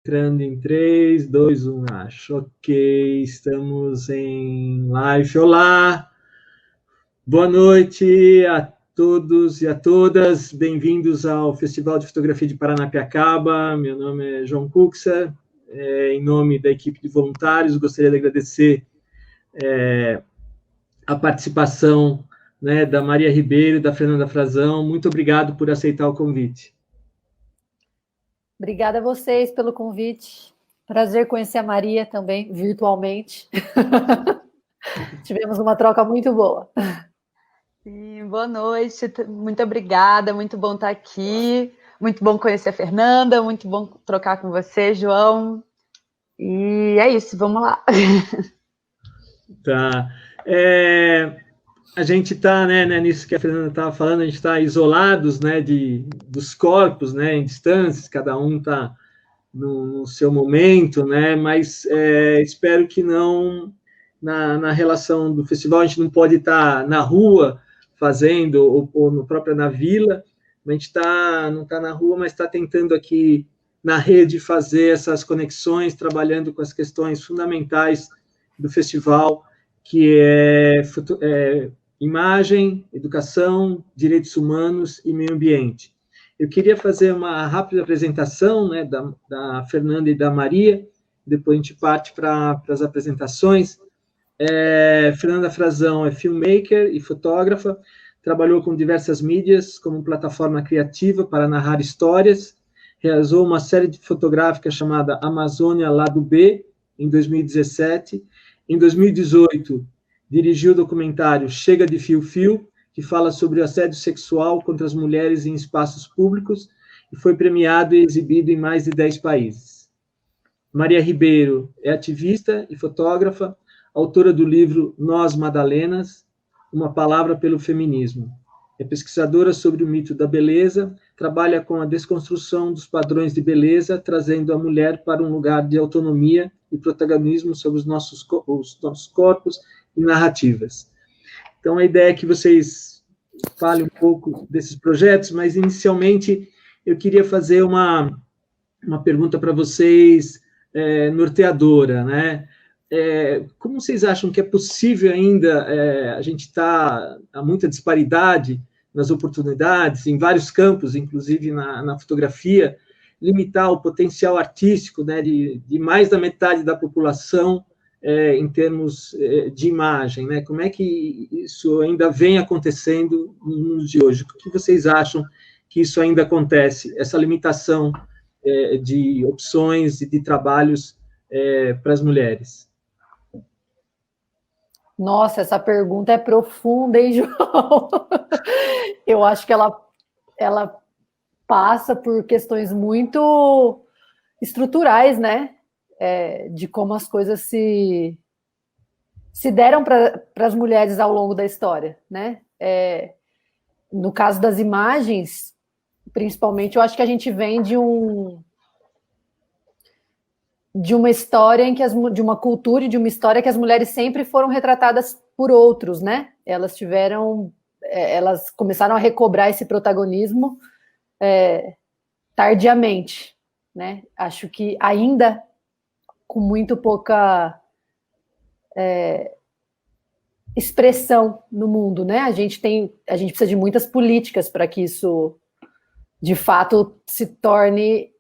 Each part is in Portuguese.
Entrando em 3, 2, 1, acho. Ok, estamos em live. Olá, boa noite a todos e a todas. Bem-vindos ao Festival de Fotografia de Paranapiacaba. Meu nome é João Cuxa. Em nome da equipe de voluntários, gostaria de agradecer a participação, né, da Maria Ribeiro e da Fernanda Frazão. Muito obrigado por aceitar o convite. Obrigada a vocês pelo convite. Prazer conhecer a Maria também, virtualmente. Tivemos uma troca muito boa. Sim, boa noite, muito obrigada, muito bom estar aqui, muito bom conhecer a Fernanda, muito bom trocar com você, João. E é isso, vamos lá. Tá. A gente está, né, nisso que a Fernanda estava falando, a gente está isolados, né, dos corpos, né, em distâncias, cada um está no seu momento, né, mas espero que não, na relação do festival, a gente não pode estar na rua fazendo, ou no próprio na vila, a gente não está na rua, mas está tentando aqui na rede fazer essas conexões, trabalhando com as questões fundamentais do festival, que é imagem, educação, direitos humanos e meio ambiente. Eu queria fazer uma rápida apresentação, né, da Fernanda e da Maria, depois a gente parte para as apresentações. Fernanda Frazão é filmmaker e fotógrafa, trabalhou com diversas mídias como plataforma criativa para narrar histórias, realizou uma série fotográfica chamada Amazônia Lado B, em 2017. Em 2018, dirigiu o documentário Chega de Fio Fio, que fala sobre o assédio sexual contra as mulheres em espaços públicos e foi premiado e exibido em mais de 10 países. Maria Ribeiro é ativista e fotógrafa, autora do livro Nós Madalenas, Uma Palavra pelo Feminismo. É pesquisadora sobre o mito da beleza, trabalha com a desconstrução dos padrões de beleza, trazendo a mulher para um lugar de autonomia e protagonismo sobre os nossos corpos e narrativas. Então, a ideia é que vocês falem um pouco desses projetos, mas, inicialmente, eu queria fazer uma pergunta para vocês, norteadora, né? Como vocês acham que é possível ainda, a gente há muita disparidade nas oportunidades, em vários campos, inclusive na fotografia, limitar o potencial artístico, né, de mais da metade da população, em termos de imagem, né? Como é que isso ainda vem acontecendo nos mundos de hoje? O que vocês acham que isso ainda acontece, essa limitação de opções e de trabalhos para as mulheres? Nossa, essa pergunta é profunda, hein, João? Eu acho que ela passa por questões muito estruturais, né? De como as coisas se deram para as mulheres ao longo da história, né? No caso das imagens, principalmente, eu acho que a gente vem de uma história de uma cultura e de uma história que as mulheres sempre foram retratadas por outros, né? Elas começaram a recobrar esse protagonismo tardiamente, né? Acho que ainda com muito pouca expressão no mundo, né? A gente precisa de muitas políticas para que isso, de fato, se torne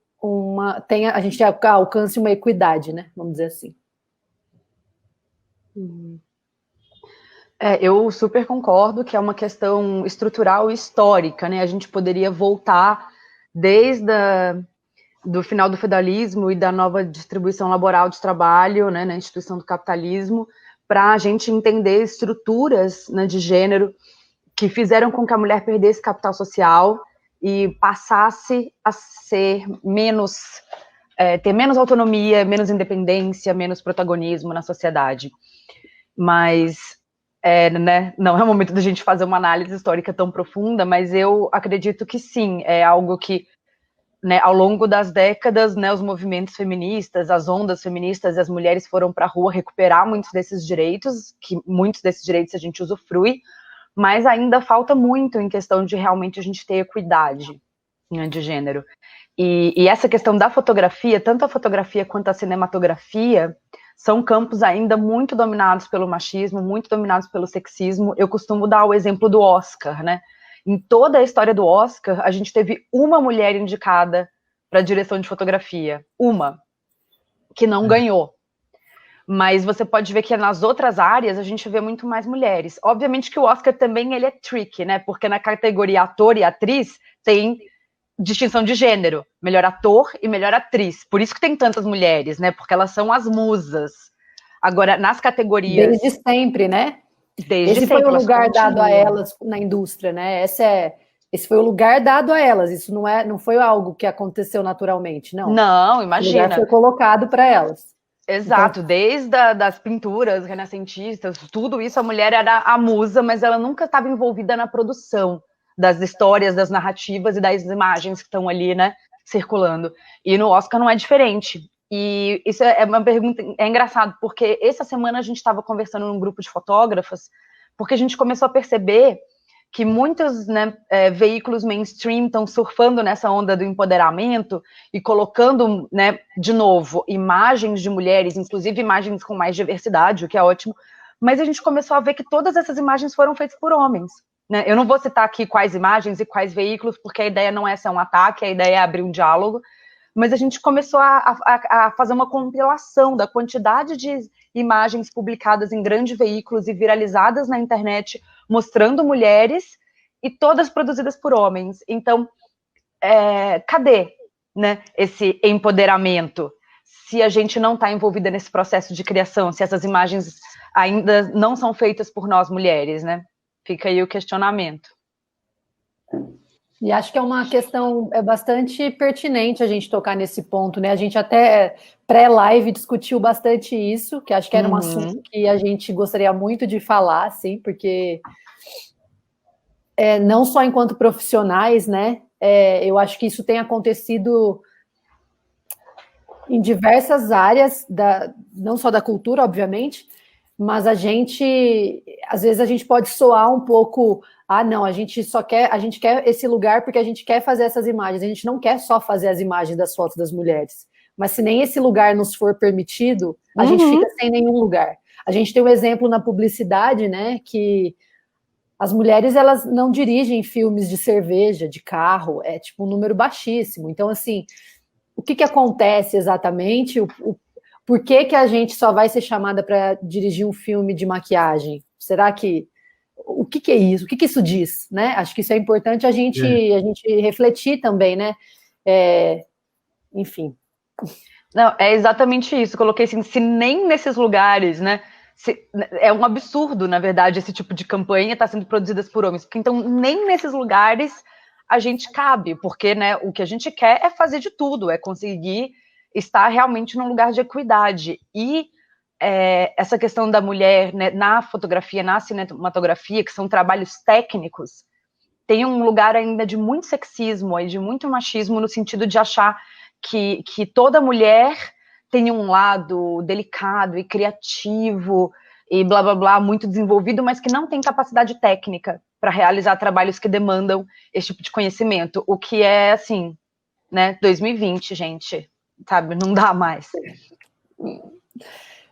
a gente alcance uma equidade, né? Vamos dizer assim. Eu super concordo que é uma questão estrutural e histórica, né? A gente poderia voltar desde do final do feudalismo e da nova distribuição laboral de trabalho, né, na instituição do capitalismo, para a gente entender estruturas, né, de gênero que fizeram com que a mulher perdesse capital social e passasse a ser ter menos autonomia, menos independência, menos protagonismo na sociedade. Mas, né, não é o momento da gente fazer uma análise histórica tão profunda, mas eu acredito que sim, é algo que, né, ao longo das décadas, né, os movimentos feministas, as ondas feministas, as mulheres foram para a rua recuperar muitos desses direitos, que muitos desses direitos a gente usufrui, mas ainda falta muito em questão de realmente a gente ter equidade. de gênero. E essa questão da fotografia, tanto a fotografia quanto a cinematografia, são campos ainda muito dominados pelo machismo, muito dominados pelo sexismo. Eu costumo dar o exemplo do Oscar, né? Em toda a história do Oscar, a gente teve uma mulher indicada para direção de fotografia, uma, que não ganhou. Mas você pode ver que nas outras áreas a gente vê muito mais mulheres. Obviamente que o Oscar também ele é tricky, né? Porque na categoria ator e atriz tem distinção de gênero, melhor ator e melhor atriz. Por isso que tem tantas mulheres, né? Porque elas são as musas. Agora, nas categorias... Desde sempre, né? Desde Esse sempre, foi o lugar continuam. dado a elas na indústria, né? Esse foi o lugar dado a elas. Isso não foi algo que aconteceu naturalmente, não. Não, imagina. O lugar foi colocado para elas. Exato, então, desde das pinturas renascentistas, tudo isso, a mulher era a musa, mas ela nunca estava envolvida na produção das histórias, das narrativas e das imagens que estão ali, né, circulando. E no Oscar não é diferente. E isso é uma pergunta, é engraçado, porque essa semana a gente estava conversando num grupo de fotógrafas, porque a gente começou a perceber que muitos, né, veículos mainstream estão surfando nessa onda do empoderamento e colocando, né, de novo, imagens de mulheres, inclusive imagens com mais diversidade, o que é ótimo, mas a gente começou a ver que todas essas imagens foram feitas por homens, né? Eu não vou citar aqui quais imagens e quais veículos, porque a ideia não é ser um ataque, a ideia é abrir um diálogo, mas a gente começou a fazer uma compilação da quantidade de imagens publicadas em grandes veículos e viralizadas na internet, mostrando mulheres e todas produzidas por homens. Então, cadê, né, esse empoderamento? Se a gente não está envolvida nesse processo de criação, se essas imagens ainda não são feitas por nós mulheres, né? Fica aí o questionamento. E acho que é uma questão bastante pertinente a gente tocar nesse ponto, né? A gente até pré-live discutiu bastante isso, que acho que era um assunto que a gente gostaria muito de falar, assim, porque não só enquanto profissionais, né? Eu acho que isso tem acontecido em diversas áreas, não só da cultura, obviamente, mas às vezes a gente pode soar um pouco... não, a gente quer esse lugar porque a gente quer fazer essas imagens, a gente não quer só fazer as imagens das fotos das mulheres, mas se nem esse lugar nos for permitido, a gente fica sem nenhum lugar. A gente tem um exemplo na publicidade, né, que as mulheres, elas não dirigem filmes de cerveja, de carro, é tipo um número baixíssimo. Então, assim, o que acontece exatamente? Por que a gente só vai ser chamada para dirigir um filme de maquiagem? Será que... O que é isso? O que isso diz, né? Acho que isso é importante a gente refletir também, né? Enfim. Não, é exatamente isso. Coloquei assim, se nem nesses lugares, né? É um absurdo, na verdade, esse tipo de campanha está sendo produzida por homens. Porque então, nem nesses lugares a gente cabe, porque, né, o que a gente quer é fazer de tudo, é conseguir estar realmente num lugar de equidade. E essa questão da mulher, né, na fotografia, na cinematografia, que são trabalhos técnicos, tem um lugar ainda de muito sexismo e de muito machismo, no sentido de achar que toda mulher tem um lado delicado e criativo e blá blá blá, muito desenvolvido, mas que não tem capacidade técnica para realizar trabalhos que demandam esse tipo de conhecimento, o que é assim, né, 2020, gente, sabe, não dá mais.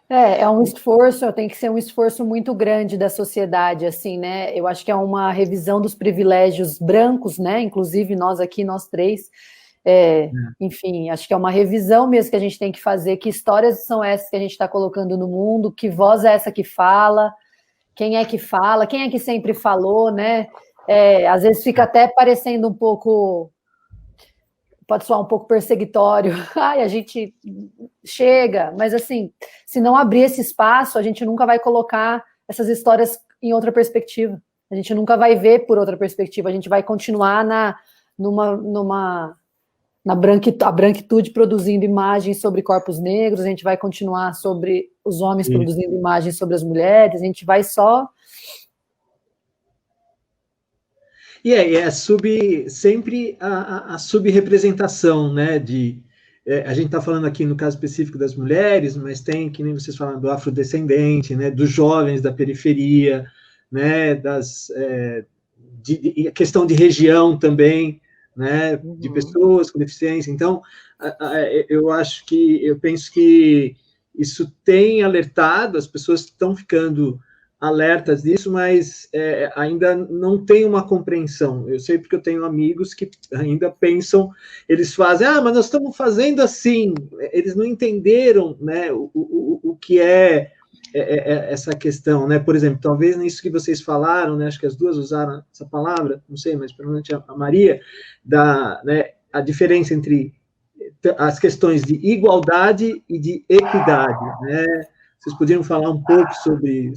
É um esforço, tem que ser um esforço muito grande da sociedade, assim, né? Eu acho que é uma revisão dos privilégios brancos, né? Inclusive nós aqui, nós três. Enfim, acho que é uma revisão mesmo que a gente tem que fazer. Que histórias são essas que a gente está colocando no mundo? Que voz é essa que fala? Quem é que fala? Quem é que sempre falou, né? Às vezes fica até parecendo um pouco... Pode soar um pouco perseguitório. Ai, a gente chega, mas assim, se não abrir esse espaço, a gente nunca vai colocar essas histórias em outra perspectiva. A gente nunca vai ver por outra perspectiva. A gente vai continuar na branquitude produzindo imagens sobre corpos negros, a gente vai continuar sobre os homens produzindo imagens sobre as mulheres, a gente vai só... E sempre a subrepresentação, né, a gente está falando aqui no caso específico das mulheres, mas tem, que nem vocês falam, do afrodescendente, né, dos jovens da periferia, né, a questão de região também, né, de pessoas com deficiência. Então, eu penso que isso tem alertado, as pessoas estão ficando alertas disso, mas ainda não tem uma compreensão. Eu sei porque eu tenho amigos que ainda pensam, eles fazem, mas nós estamos fazendo assim, eles não entenderam, né, o que é essa questão, né? Por exemplo, talvez nisso que vocês falaram, né? Acho que as duas usaram essa palavra, não sei, mas provavelmente a Maria, né, a diferença entre as questões de igualdade e de equidade, né? Vocês poderiam falar um pouco sobre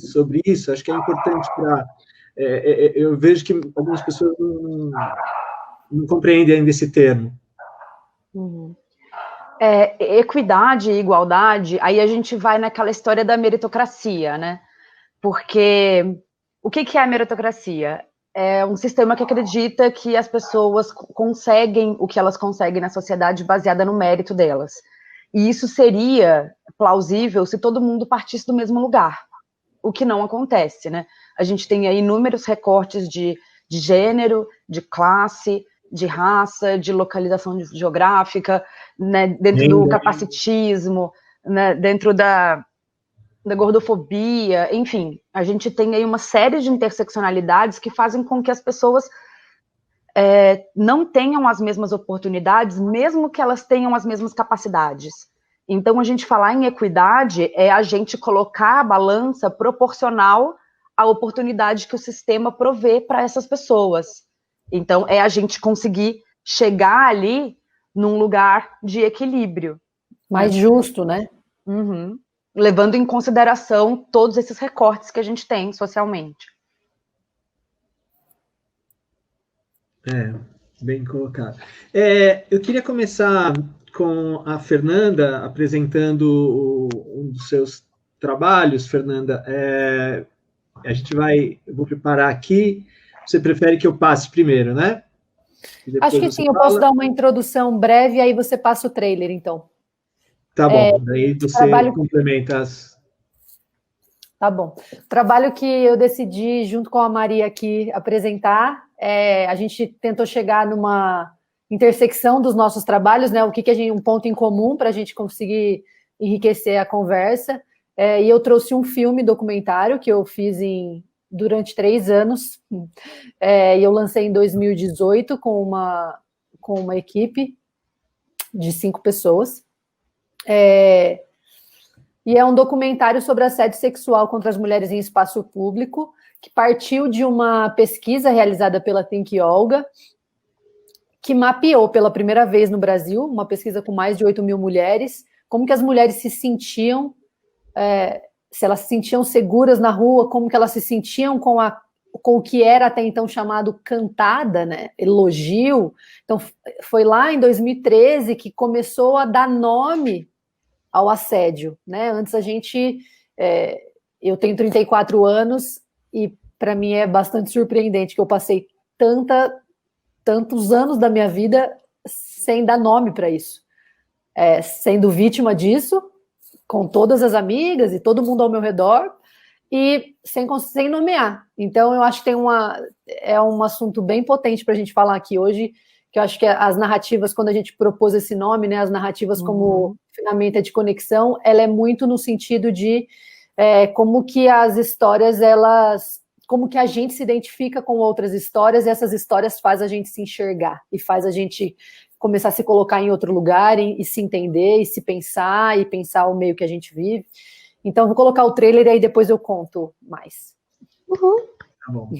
isso? Acho que é importante para... eu vejo que algumas pessoas não compreendem ainda esse termo. Uhum. Equidade e igualdade, aí a gente vai naquela história da meritocracia, né? Porque o que é a meritocracia? É um sistema que acredita que as pessoas conseguem o que elas conseguem na sociedade baseada no mérito delas. E isso seria plausível se todo mundo partisse do mesmo lugar, o que não acontece, né? A gente tem aí inúmeros recortes de gênero, de classe, de raça, de localização geográfica, né, dentro do capacitismo, né, dentro da gordofobia, enfim, a gente tem aí uma série de interseccionalidades que fazem com que as pessoas não tenham as mesmas oportunidades, mesmo que elas tenham as mesmas capacidades. Então, a gente falar em equidade é a gente colocar a balança proporcional à oportunidade que o sistema provê para essas pessoas. Então, é a gente conseguir chegar ali num lugar de equilíbrio. Mais justo, né? Uhum. Levando em consideração todos esses recortes que a gente tem socialmente. Bem colocado. Eu queria começar com a Fernanda apresentando um dos seus trabalhos, Fernanda. Eu vou preparar aqui. Você prefere que eu passe primeiro, né? Acho que sim, eu posso dar uma introdução breve e aí você passa o trailer, então. Tá bom, daí você complementa as... Tá bom. O trabalho que eu decidi, junto com a Maria aqui, apresentar, a gente tentou chegar numa intersecção dos nossos trabalhos, né? O que a gente, um ponto em comum para a gente conseguir enriquecer a conversa. E eu trouxe um filme documentário que eu fiz durante 3 anos, e eu lancei em 2018 com uma equipe de 5 pessoas. E é um documentário sobre assédio sexual contra as mulheres em espaço público, que partiu de uma pesquisa realizada pela Think Olga, que mapeou pela primeira vez no Brasil, uma pesquisa com mais de 8.000 mulheres, como que as mulheres se sentiam, se elas se sentiam seguras na rua, como que elas se sentiam com o que era até então chamado cantada, né? Elogio. Então, foi lá em 2013 que começou a dar nome ao assédio, né? Antes eu tenho 34 anos e para mim é bastante surpreendente que eu passei tantos anos da minha vida sem dar nome para isso, sendo vítima disso, com todas as amigas e todo mundo ao meu redor e sem nomear. Então eu acho que é um assunto bem potente para a gente falar aqui hoje, que eu acho que as narrativas, quando a gente propôs esse nome, né, as narrativas como ferramenta de conexão, ela é muito no sentido de como que as histórias, como que a gente se identifica com outras histórias, e essas histórias faz a gente se enxergar, e faz a gente começar a se colocar em outro lugar, e se entender, e pensar o meio que a gente vive. Então, vou colocar o trailer e aí depois eu conto mais. Uhum. Tá bom.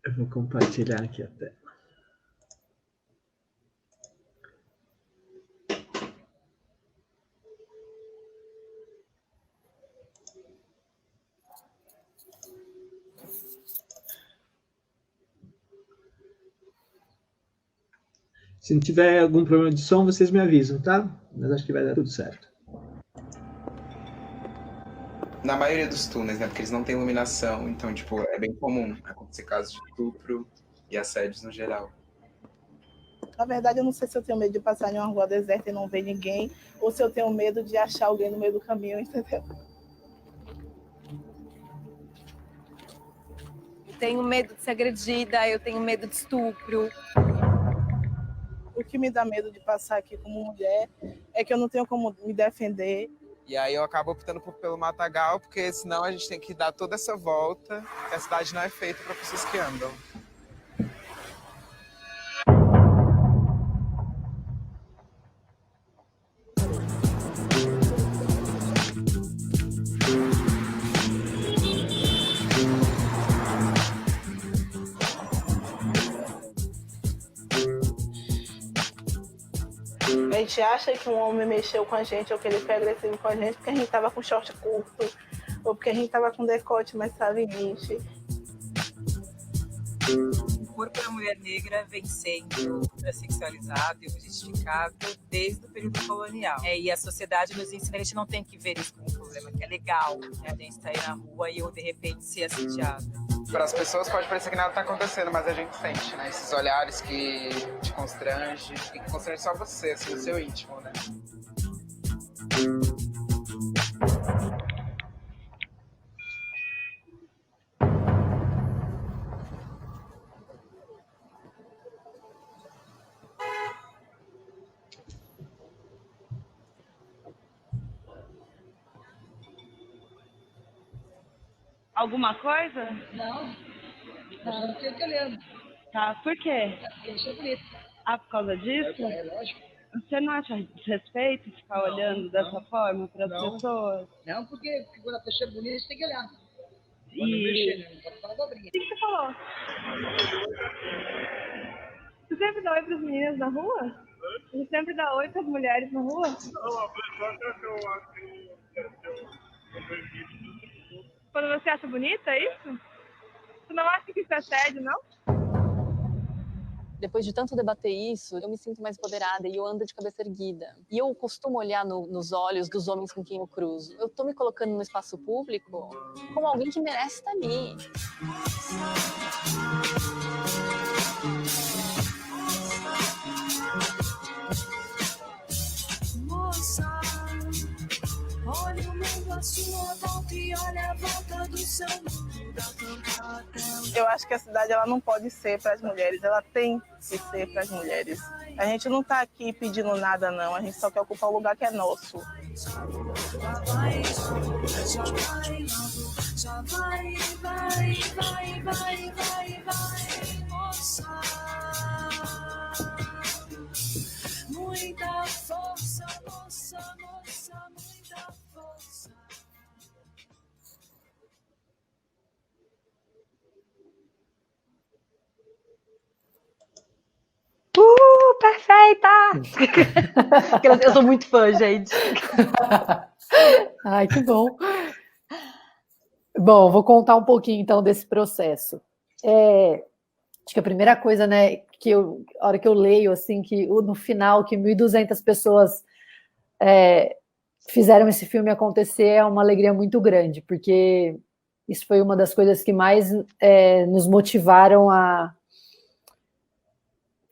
Eu vou compartilhar aqui a tela. Se não tiver algum problema de som, vocês me avisam, tá? Mas acho que vai dar tudo certo. Na maioria dos túneis, né? Porque eles não têm iluminação, então, tipo, é bem comum acontecer casos de estupro e assédios no geral. Na verdade, eu não sei se eu tenho medo de passar em uma rua deserta e não ver ninguém, ou se eu tenho medo de achar alguém no meio do caminho, entendeu? tenho medo de ser agredida, eu tenho medo de estupro. O que me dá medo de passar aqui como mulher é que eu não tenho como me defender. E aí eu acabo optando pelo matagal, porque senão a gente tem que dar toda essa volta, que a cidade não é feita para pessoas que andam. A gente acha que um homem mexeu com a gente ou que ele foi agressivo com a gente porque a gente tava com short curto ou porque a gente tava com decote mais saliente. O corpo da mulher negra vem sendo sexualizado e objetificado desde o período colonial. E a sociedade nos ensina que a gente não tem que ver isso como um problema, que é legal, né? A gente estar aí na rua e eu, de repente, ser assediada. Para as pessoas pode parecer que nada está acontecendo, mas a gente sente, né? Esses olhares que te constrangem, e que constrangem só você, assim, o seu íntimo, né? Alguma coisa? Não, não tenho que olhando. Tá, por quê? Eu sou bonita. Ah, por causa disso? É lógico. Você não acha desrespeito ficar olhando dessa forma para as pessoas? Não, porque quando a pessoa é bonita, você tem que olhar. Pode E... mexer, né? Não pode falar abobrinha. O que você falou? Você sempre dá oi para as meninas na rua? Você sempre dá oi para as mulheres na rua? Quando você acha bonita, é isso? Você não acha que isso é assédio, não? Depois de tanto debater isso, eu me sinto mais empoderada e eu ando de cabeça erguida. E eu costumo olhar nos olhos dos homens com quem eu cruzo. Eu tô me colocando no espaço público como alguém que merece estar ali. Moça, olha o mundo à sua volta e olha a volta do seu mundo. Eu acho que a cidade ela não pode ser para as mulheres, ela tem que ser para as mulheres. A gente não está aqui pedindo nada, não. A gente só quer ocupar o lugar que é nosso. Já vai, moça. Muita força, moça, muita força. Perfeita! Eu sou muito fã, gente. Ai, que bom. Bom, vou contar um pouquinho, então, desse processo. Acho que a primeira coisa, né, a hora que eu leio, assim, que no final, que 1.200 pessoas fizeram esse filme acontecer, é uma alegria muito grande, porque isso foi uma das coisas que mais nos motivaram a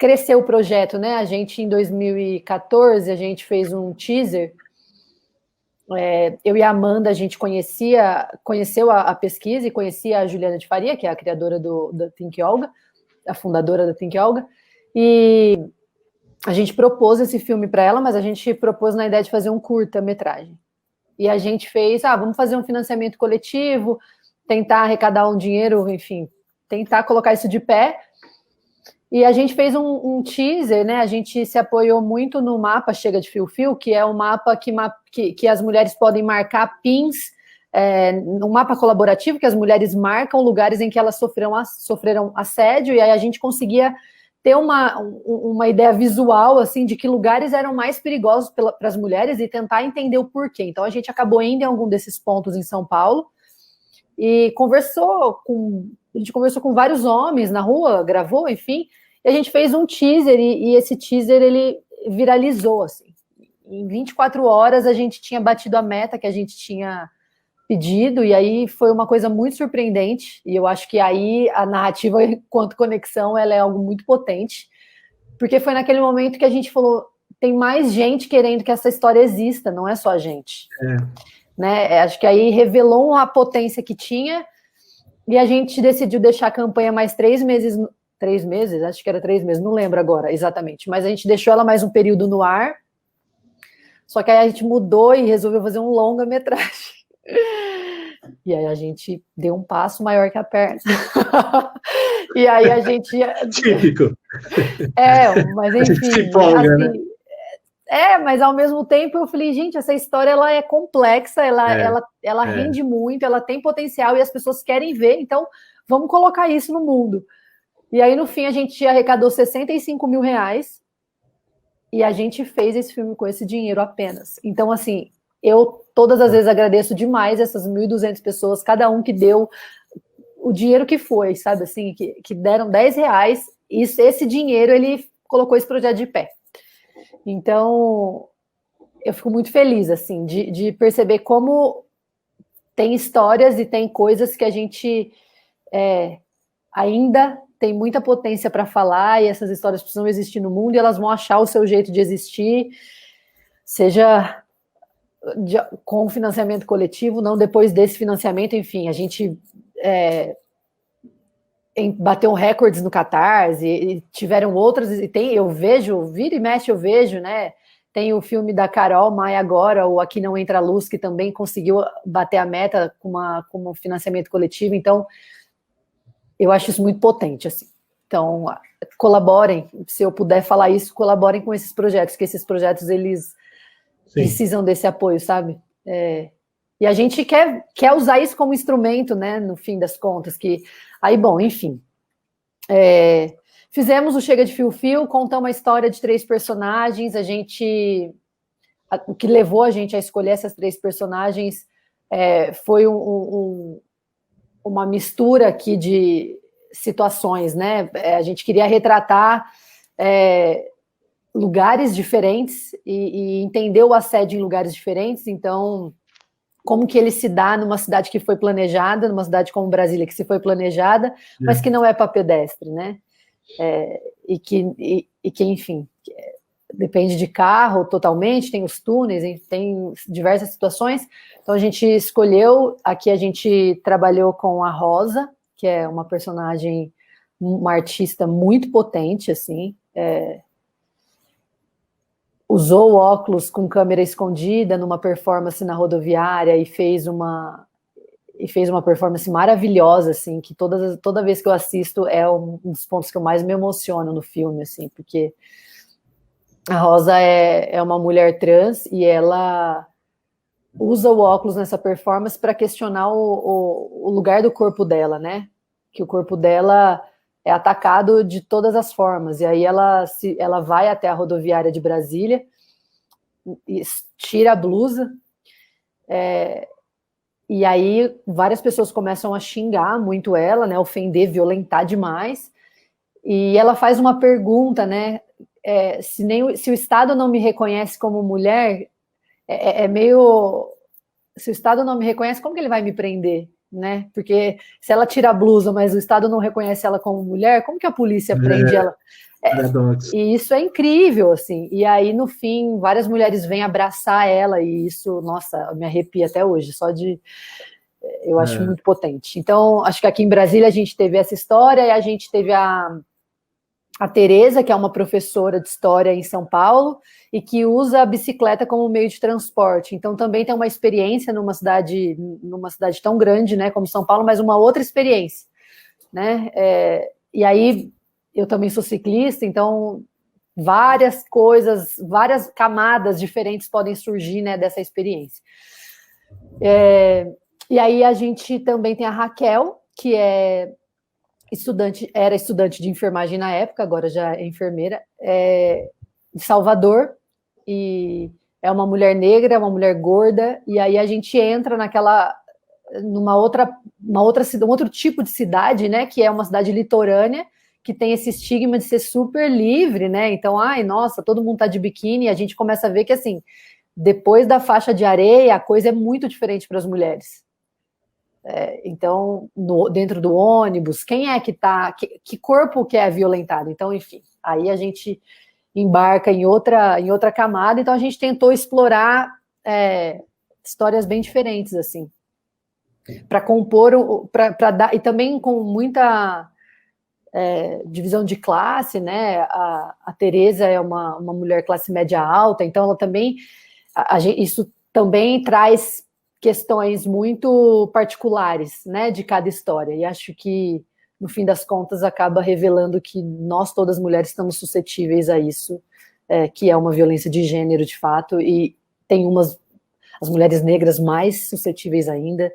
crescer o projeto, né? A gente, em 2014, a gente fez um teaser. Eu e a Amanda, a gente conheceu a pesquisa e conhecia a Juliana de Faria, que é a criadora da Think Olga, a fundadora da Think Olga, e a gente propôs esse filme para ela, mas a gente propôs na ideia de fazer um curta-metragem. E a gente fez, vamos fazer um financiamento coletivo, tentar arrecadar um dinheiro, enfim, tentar colocar isso de pé. E a gente fez um teaser, né? A gente se apoiou muito no mapa Chega de Fio-Fio, que é um mapa que as mulheres podem marcar pins, um mapa colaborativo que as mulheres marcam lugares em que elas sofreram assédio, e aí a gente conseguia ter uma ideia visual, assim, de que lugares eram mais perigosos para as mulheres e tentar entender o porquê. Então a gente acabou indo em algum desses pontos em São Paulo e a gente conversou com vários homens na rua, gravou, enfim, e a gente fez um teaser, e esse teaser, ele viralizou, assim. Em 24 horas, a gente tinha batido a meta que a gente tinha pedido, e aí foi uma coisa muito surpreendente, e eu acho que aí a narrativa, enquanto conexão, ela é algo muito potente, porque foi naquele momento que a gente falou, tem mais gente querendo que essa história exista, não é só a gente. Né? Acho que aí revelou a potência que tinha, E a gente decidiu deixar a campanha mais 3 meses, 3 meses? Acho que era 3 meses, não lembro agora exatamente, mas a gente deixou ela mais um período no ar, só que aí a gente mudou e resolveu fazer um longa-metragem. E aí a gente deu um passo maior que a perna. E aí a gente... Típico. Mas enfim... Se folga, assim, né? Mas ao mesmo tempo eu falei, gente, essa história ela é complexa, ela rende muito, ela tem potencial e as pessoas querem ver, então vamos colocar isso no mundo. E aí no fim a gente arrecadou R$65 mil e a gente fez esse filme com esse dinheiro apenas. Então assim, eu todas as vezes agradeço demais essas 1.200 pessoas, cada um que deu o dinheiro que foi, sabe assim, que deram R$10, e esse dinheiro ele colocou esse projeto de pé. Então, eu fico muito feliz, assim, de perceber como tem histórias e tem coisas que a gente ainda tem muita potência para falar, e essas histórias precisam existir no mundo, e elas vão achar o seu jeito de existir, seja com financiamento coletivo, não depois desse financiamento, enfim, a gente bateu recordes no Catarse, e tiveram outras, e eu vejo, vira e mexe eu vejo, né, tem o filme da Carol Maia agora, o Aqui Não Entra Luz, que também conseguiu bater a meta com um financiamento coletivo, então eu acho isso muito potente, assim. Então, colaborem, se eu puder falar isso, colaborem com esses projetos, que esses projetos, eles precisam desse apoio, sabe? E a gente quer usar isso como instrumento, né, no fim das contas, que... Aí, bom, enfim. Fizemos o Chega de Fio-Fio, contamos a história de 3 personagens, o que levou a gente a escolher essas 3 personagens foi uma mistura aqui de situações, né? A gente queria retratar lugares diferentes e entender o assédio em lugares diferentes, então, como que ele se dá numa cidade que foi planejada, numa cidade como Brasília, que se foi planejada, mas que não é para pedestre, né? E que, enfim, depende de carro totalmente, tem os túneis, tem diversas situações. Então a gente escolheu, aqui a gente trabalhou com a Rosa, que é uma personagem, uma artista muito potente, assim, usou o óculos com câmera escondida numa performance na rodoviária e fez uma performance maravilhosa, assim, que toda vez que eu assisto é um dos pontos que eu mais me emociono no filme, assim, porque a Rosa é uma mulher trans e ela usa o óculos nessa performance para questionar o lugar do corpo dela, né? Que o corpo dela é atacado de todas as formas. E aí ela vai até a rodoviária de Brasília, e tira a blusa, e aí várias pessoas começam a xingar muito ela, né? Ofender, violentar demais. E ela faz uma pergunta, né? Se o Estado não me reconhece como mulher, meio... Se o Estado não me reconhece, como que ele vai me prender, né? Porque se ela tira a blusa, mas o Estado não reconhece ela como mulher, como que a polícia prende ela? E isso é incrível, assim. E aí, no fim, várias mulheres vêm abraçar ela, e isso, nossa, me arrepia até hoje, só de... Eu acho muito potente. Então, acho que aqui em Brasília a gente teve essa história, e a gente teve a Tereza, que é uma professora de história em São Paulo, e que usa a bicicleta como meio de transporte. Então, também tem uma experiência numa cidade tão grande, né, como São Paulo, mas uma outra experiência, né? E aí, eu também sou ciclista, então várias coisas, várias camadas diferentes podem surgir, né, dessa experiência. E aí a gente também tem a Raquel, que era estudante de enfermagem na época, agora já é enfermeira, de Salvador, e é uma mulher negra, é uma mulher gorda, e aí a gente entra num outro tipo de cidade, né, que é uma cidade litorânea, que tem esse estigma de ser super livre, né, então, ai, nossa, todo mundo tá de biquíni, e a gente começa a ver que, assim, depois da faixa de areia, a coisa é muito diferente para as mulheres. Então, dentro do ônibus, quem é que tá, que corpo que é violentado? Então, enfim, aí a gente embarca em outra camada, então a gente tentou explorar histórias bem diferentes, assim. para compor, para dar, e também com muita divisão de classe, né? A Teresa é uma mulher classe média alta, então ela também, isso também traz questões muito particulares, né, de cada história, e acho que, no fim das contas, acaba revelando que nós, todas mulheres, estamos suscetíveis a isso, que é uma violência de gênero, de fato, e tem as mulheres negras mais suscetíveis ainda,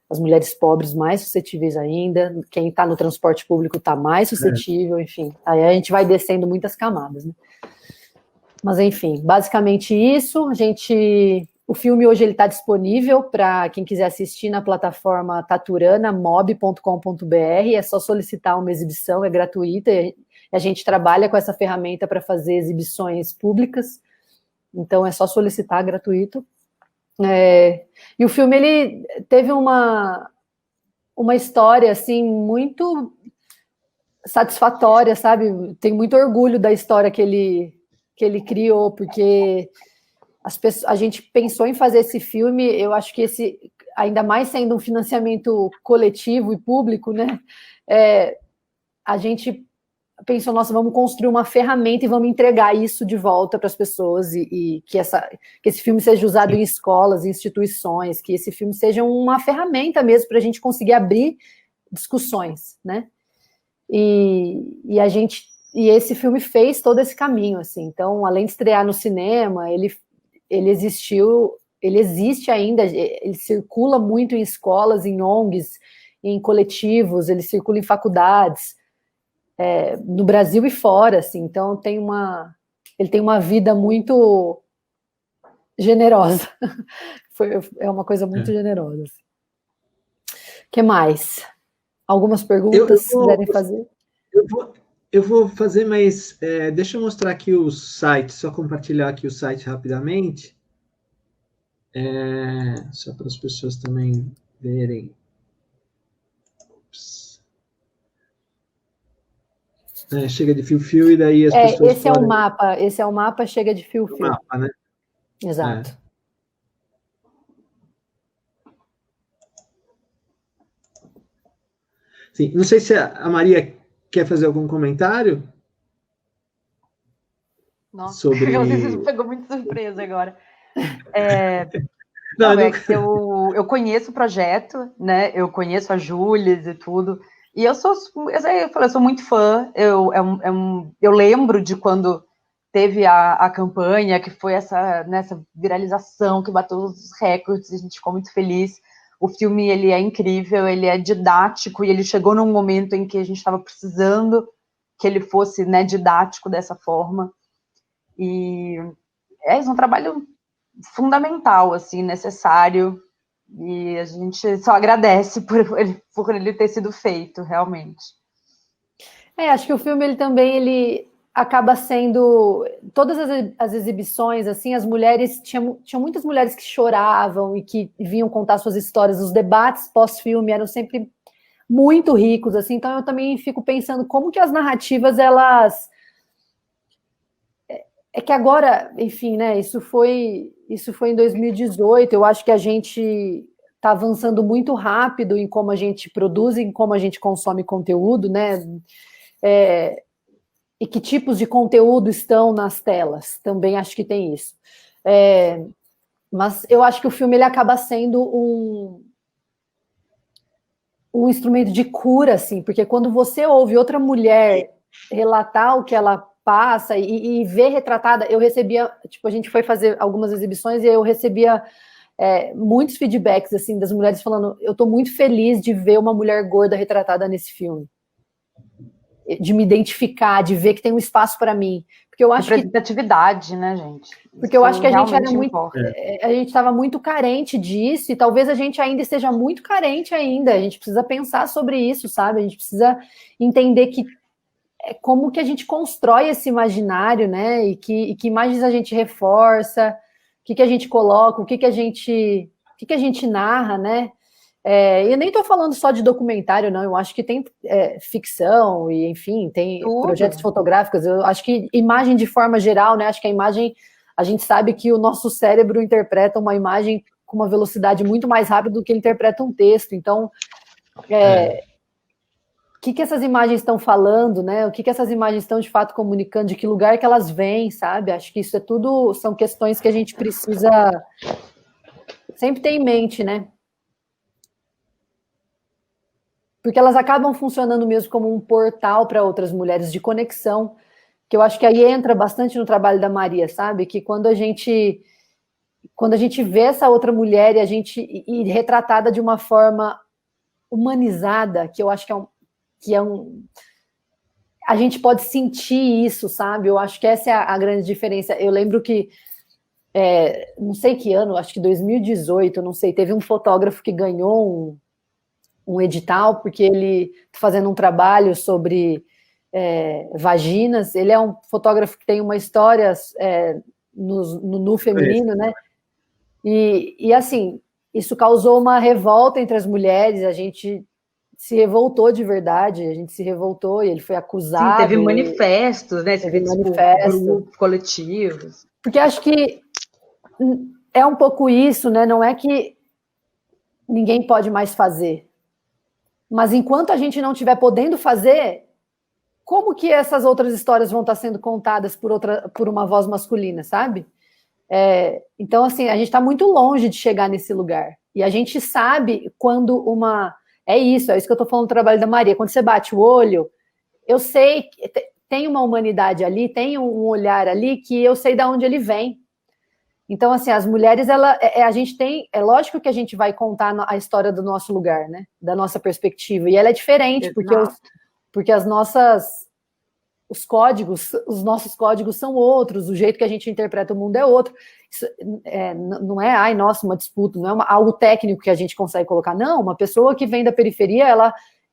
as mulheres pobres mais suscetíveis ainda, quem está no transporte público está mais suscetível, enfim, aí a gente vai descendo muitas camadas, né? Mas, enfim, basicamente isso. O filme hoje está disponível para quem quiser assistir na plataforma Taturana, mob.com.br, é só solicitar uma exibição, é gratuita, e a gente trabalha com essa ferramenta para fazer exibições públicas, então é só solicitar, gratuito. E o filme, ele teve uma história, assim, muito satisfatória, sabe? Tenho muito orgulho da história que ele criou, porque a gente pensou em fazer esse filme, eu acho que ainda mais sendo um financiamento coletivo e público, né? A gente pensou, nossa, vamos construir uma ferramenta e vamos entregar isso de volta para as pessoas, e que esse filme seja usado em escolas, em instituições, que esse filme seja uma ferramenta mesmo para a gente conseguir abrir discussões, né? E esse filme fez todo esse caminho, assim. Então, além de estrear no cinema, ele existe ainda, ele circula muito em escolas, em ONGs, em coletivos, ele circula em faculdades, no Brasil e fora, assim. Então ele tem uma vida muito generosa. É uma coisa muito generosa. O que mais? Algumas perguntas, se quiserem fazer? Eu vou fazer, mas deixa eu mostrar aqui o site, só compartilhar aqui o site rapidamente, só para as pessoas também verem. Chega de fio-fio, e daí as pessoas esse podem... esse é o mapa Chega de Fio-fio. O mapa, né? Exato. Sim, não sei se a Maria quer fazer algum comentário? Nossa, sobre... Você pegou muito surpresa agora. Eu conheço o projeto, né? Eu conheço a Júlia e tudo. E eu sou muito fã. Eu lembro de quando teve a campanha, que foi nessa viralização, que bateu os recordes, a gente ficou muito feliz. O filme, ele é incrível, ele é didático, e ele chegou num momento em que a gente estava precisando que ele fosse, né, didático dessa forma. E é um trabalho fundamental, assim, necessário, e a gente só agradece por ele ter sido feito, realmente. Acho que o filme, ele acaba sendo... Todas as exibições, assim, as mulheres... Tinham muitas mulheres que choravam e que vinham contar suas histórias. Os debates pós-filme eram sempre muito ricos, assim. Então, eu também fico pensando como que as narrativas, elas... que agora, enfim, né, isso foi em 2018, eu acho que a gente está avançando muito rápido em como a gente produz, em como a gente consome conteúdo, né, e que tipos de conteúdo estão nas telas, também acho que tem isso. Mas eu acho que o filme, ele acaba sendo um instrumento de cura, assim, porque quando você ouve outra mulher relatar o que ela passa e ver retratada, eu recebia, a gente foi fazer algumas exibições e eu recebia muitos feedbacks, assim, das mulheres falando, eu estou muito feliz de ver uma mulher gorda retratada nesse filme, de me identificar, de ver que tem um espaço para mim, porque eu acho representatividade, né, gente? Porque eu acho que a gente era muito, a gente estava muito carente disso, e talvez a gente ainda esteja muito carente ainda, a gente precisa pensar sobre isso, sabe? A gente precisa entender que como que a gente constrói esse imaginário, né? E que imagens a gente reforça, o que a gente coloca, o que a gente narra, né? Eu nem estou falando só de documentário, não. Eu acho que tem ficção e, enfim, tem projetos fotográficos. Eu acho que imagem de forma geral, né? Acho que a imagem, a gente sabe que o nosso cérebro interpreta uma imagem com uma velocidade muito mais rápida do que ele interpreta um texto. Então, o que essas imagens estão falando, né? O que essas imagens estão, de fato, comunicando, de que lugar que elas vêm, sabe? Acho que isso são questões que a gente precisa sempre ter em mente, né? Porque elas acabam funcionando mesmo como um portal para outras mulheres de conexão, que eu acho que aí entra bastante no trabalho da Maria, sabe? Que quando a gente vê essa outra mulher e retratada de uma forma humanizada, que eu acho a gente pode sentir isso, sabe? Eu acho que essa é a grande diferença. Eu lembro que, não sei que ano, acho que 2018, não sei, teve um fotógrafo que ganhou um edital, porque ele está fazendo um trabalho sobre vaginas. Ele é um fotógrafo que tem uma história no nu feminino, né? E assim, isso causou uma revolta entre as mulheres, a gente se revoltou de verdade, a gente se revoltou e ele foi acusado. Sim, teve manifestos, né? Teve manifestos. Grupos coletivos. Porque acho que é um pouco isso, né? Não é que ninguém pode mais fazer. Mas enquanto a gente não estiver podendo fazer, como que essas outras histórias vão estar sendo contadas por uma voz masculina, sabe? Então, assim, a gente está muito longe de chegar nesse lugar. E a gente sabe quando é isso que eu estou falando do trabalho da Maria. Quando você bate o olho, eu sei que tem uma humanidade ali, tem um olhar ali que eu sei de onde ele vem. Então, assim, as mulheres, a gente tem... É lógico que a gente vai contar a história do nosso lugar, né? Da nossa perspectiva. E ela é diferente, porque os nossos códigos são outros, o jeito que a gente interpreta o mundo é outro. Isso, não é, ai, nossa, uma disputa, não é algo técnico que a gente consegue colocar. Não, uma pessoa que vem da periferia,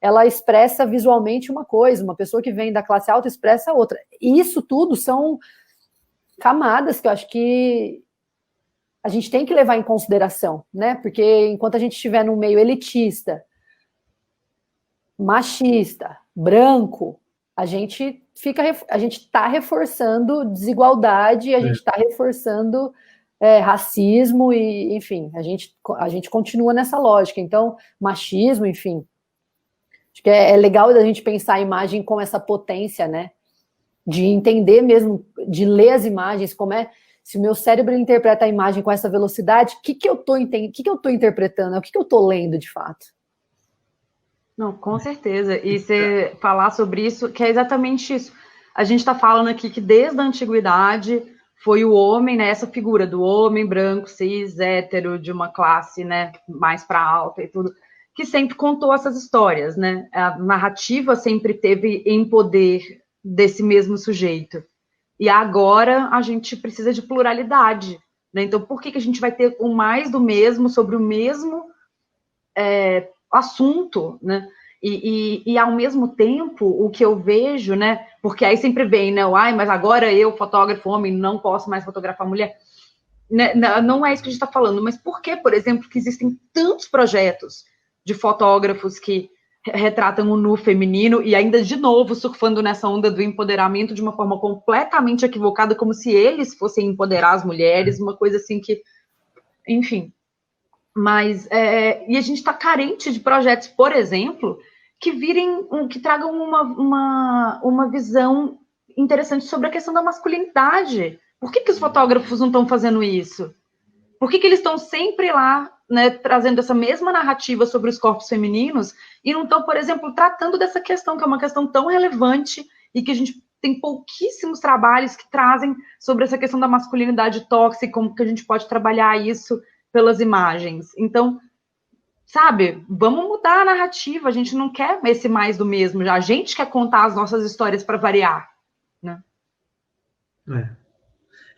ela expressa visualmente uma coisa, uma pessoa que vem da classe alta expressa outra. E isso tudo são camadas que eu acho que a gente tem que levar em consideração, né? Porque enquanto a gente estiver num meio elitista, machista, branco, a gente está reforçando desigualdade, a gente está reforçando racismo e, enfim, a gente continua nessa lógica. Então, machismo, enfim, acho que é legal da gente pensar a imagem com essa potência, né? De entender mesmo, de ler as imagens, se o meu cérebro interpreta a imagem com essa velocidade, o que eu estou interpretando, o que eu estou lendo de fato. Não, com certeza. E você falar sobre isso, que é exatamente isso. A gente está falando aqui que desde a antiguidade foi o homem, né, essa figura do homem branco, cis, hétero, de uma classe, né, mais para alta e tudo, que sempre contou essas histórias, né? A narrativa sempre teve em poder desse mesmo sujeito. E agora a gente precisa de pluralidade, né? Então, por que a gente vai ter o mais do mesmo sobre o mesmo assunto, né? E ao mesmo tempo, o que eu vejo, né? Porque aí sempre vem, né? Ai, mas agora eu, fotógrafo homem, não posso mais fotografar mulher. Né? Não é isso que a gente está falando, mas por que, por exemplo, que existem tantos projetos de fotógrafos que retratam o nu feminino e ainda, de novo, surfando nessa onda do empoderamento de uma forma completamente equivocada, como se eles fossem empoderar as mulheres, uma coisa assim que... Enfim... Mas, e a gente está carente de projetos, por exemplo, que tragam uma visão interessante sobre a questão da masculinidade. Por que os fotógrafos não estão fazendo isso? Por que eles estão sempre lá, né, trazendo essa mesma narrativa sobre os corpos femininos e não estão, por exemplo, tratando dessa questão, que é uma questão tão relevante e que a gente tem pouquíssimos trabalhos que trazem sobre essa questão da masculinidade tóxica, como que a gente pode trabalhar isso pelas imagens. Então, sabe, vamos mudar a narrativa, a gente não quer esse mais do mesmo, a gente quer contar as nossas histórias para variar, né?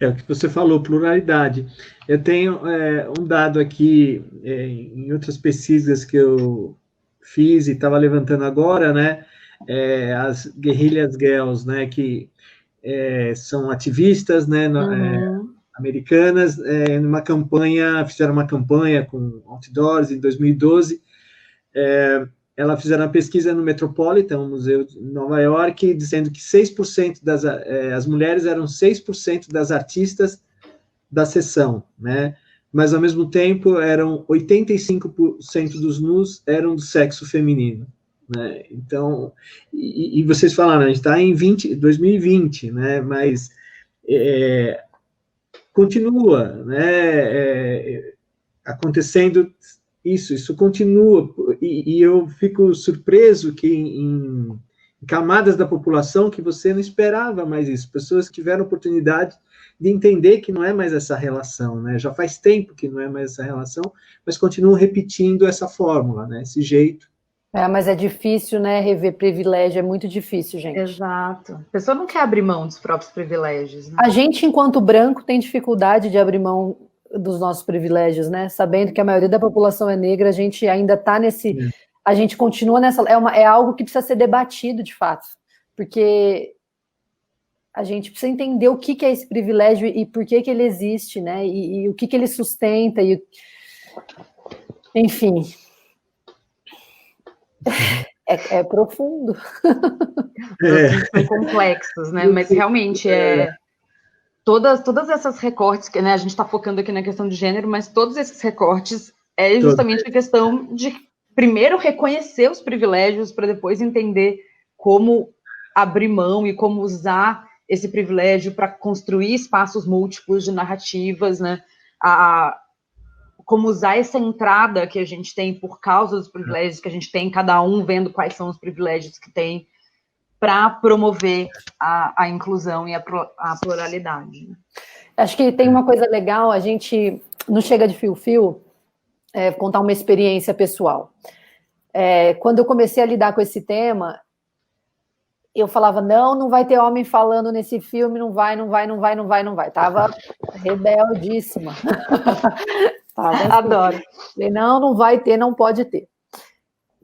É o que você falou, pluralidade. Eu tenho um dado aqui, em outras pesquisas que eu fiz e estava levantando agora, né, as guerrillas girls, né, que são ativistas, né, americanas, numa campanha, fizeram uma campanha com outdoors em 2012, elas fizeram uma pesquisa no Metropolitan, um museu de Nova York, dizendo que 6% as mulheres eram 6% das artistas da sessão, né? mas ao mesmo tempo eram 85% dos nus eram do sexo feminino, né? Então, e vocês falaram, a gente está em 2020, né? Mas continua, né? Acontecendo isso continua, e eu fico surpreso que em camadas da população que você não esperava mais isso, pessoas que tiveram oportunidade de entender que não é mais essa relação, né? Já faz tempo que não é mais essa relação, mas continuam repetindo essa fórmula, né? Esse jeito. Mas é difícil, né? Rever privilégio, é muito difícil, gente. Exato. A pessoa não quer abrir mão dos próprios privilégios, né? A gente, enquanto branco, tem dificuldade de abrir mão dos nossos privilégios, né? Sabendo que a maioria da população é negra, a gente ainda está nesse... A gente continua nessa... É algo que precisa ser debatido, de fato. Porque a gente precisa entender o que é esse privilégio e por que ele existe, né? E o que ele sustenta. Enfim... É profundo. São complexos, né? Mas realmente todas essas recortes, né? A gente está focando aqui na questão de gênero, mas todos esses recortes é justamente a questão de primeiro reconhecer os privilégios para depois entender como abrir mão e como usar esse privilégio para construir espaços múltiplos de narrativas, né? Como usar essa entrada que a gente tem por causa dos privilégios que a gente tem, cada um vendo quais são os privilégios que tem, para promover a inclusão e a pluralidade. Acho que tem uma coisa legal, a gente não chega de fio-fio, contar uma experiência pessoal. Quando eu comecei a lidar com esse tema, eu falava, não vai ter homem falando nesse filme, não vai. Tava rebeldíssima. Adoro. Falei, não vai ter, não pode ter.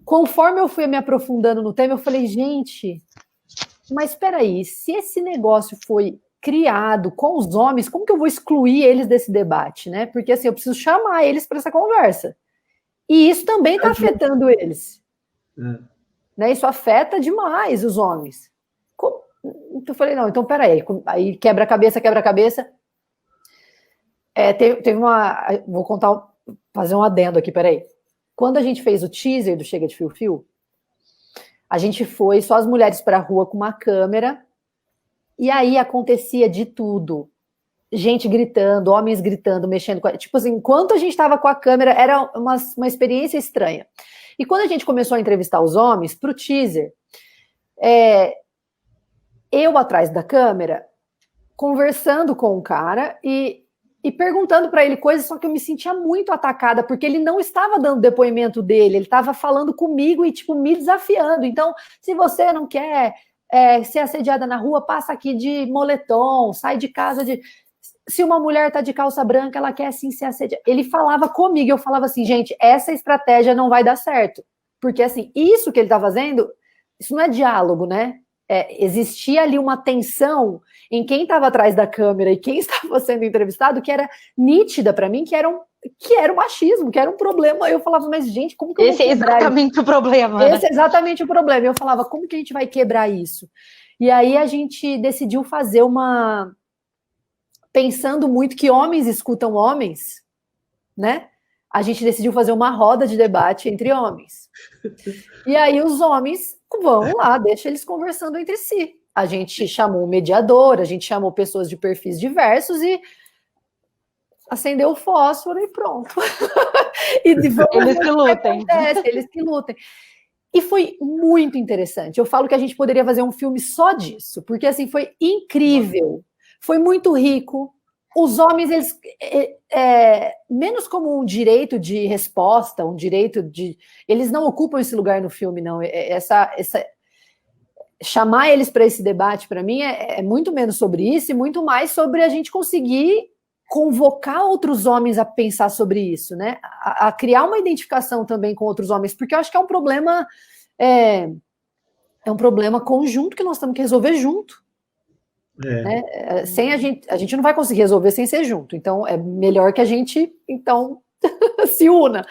Conforme eu fui me aprofundando no tema, eu falei, gente, mas espera aí, se esse negócio foi criado com os homens, como que eu vou excluir eles desse debate, né? Porque assim, eu preciso chamar eles para essa conversa. E isso também está afetando eles. Né? Isso afeta demais os homens. Então eu falei, não, então peraí, aí quebra-cabeça. Teve uma... Vou fazer um adendo aqui, peraí. Quando a gente fez o teaser do Chega de Fio-Fio, a gente foi só as mulheres para a rua com uma câmera, e aí acontecia de tudo. Gente gritando, homens gritando, mexendo com... Tipo assim, enquanto a gente estava com a câmera, era uma experiência estranha. E quando a gente começou a entrevistar os homens, para o teaser, eu atrás da câmera, conversando com o cara e perguntando para ele coisas, só que eu me sentia muito atacada, porque ele não estava dando depoimento dele, ele estava falando comigo e, tipo, me desafiando. Então, se você não quer ser assediada na rua, passa aqui de moletom, sai de casa de... Se uma mulher está de calça branca, ela quer sim ser assediada. Ele falava comigo, eu falava assim, gente, essa estratégia não vai dar certo. Porque, assim, isso que ele está fazendo, isso não é diálogo, né? Existia ali uma tensão em quem estava atrás da câmera e quem estava sendo entrevistado, que era nítida para mim, que era o machismo, que era um problema. Eu falava, mas gente, como que eu vou quebrar isso? Esse é exatamente o problema. Esse é exatamente o problema. Eu falava, como que a gente vai quebrar isso? E aí a gente decidiu fazer pensando muito que homens escutam homens, né? A gente decidiu fazer uma roda de debate entre homens. E aí os homens vão lá, deixa eles conversando entre si. A gente chamou um mediador, a gente chamou pessoas de perfis diversos e acendeu o fósforo e pronto. Eles que lutem. Eles que lutem. E foi muito interessante. Eu falo que a gente poderia fazer um filme só disso, porque assim, foi incrível. Foi muito rico. Os homens, eles menos como um direito de resposta, um direito de... Eles não ocupam esse lugar no filme, não. Chamar eles para esse debate, para mim, é muito menos sobre isso e muito mais sobre a gente conseguir convocar outros homens a pensar sobre isso, né? A criar uma identificação também com outros homens, porque eu acho que é um problema um problema conjunto que nós temos que resolver junto. Né? Sem a gente não vai conseguir resolver sem ser junto, então é melhor que a gente se una.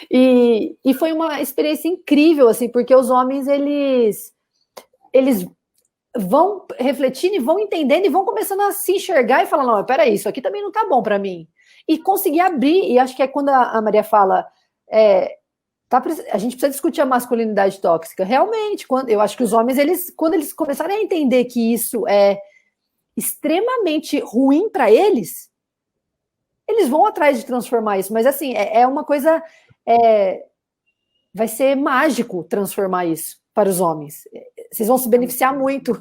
E foi uma experiência incrível, assim, porque os homens eles vão refletindo e vão entendendo e vão começando a se enxergar e falar, não, peraí, isso aqui também não tá bom para mim. e conseguir abrir, e acho que é quando a Maria fala, a gente precisa discutir a masculinidade tóxica, realmente, eu acho que os homens, quando eles começarem a entender que isso é extremamente ruim para eles vão atrás de transformar isso, mas assim, é uma coisa, vai ser mágico transformar isso para os homens, vocês vão se beneficiar muito.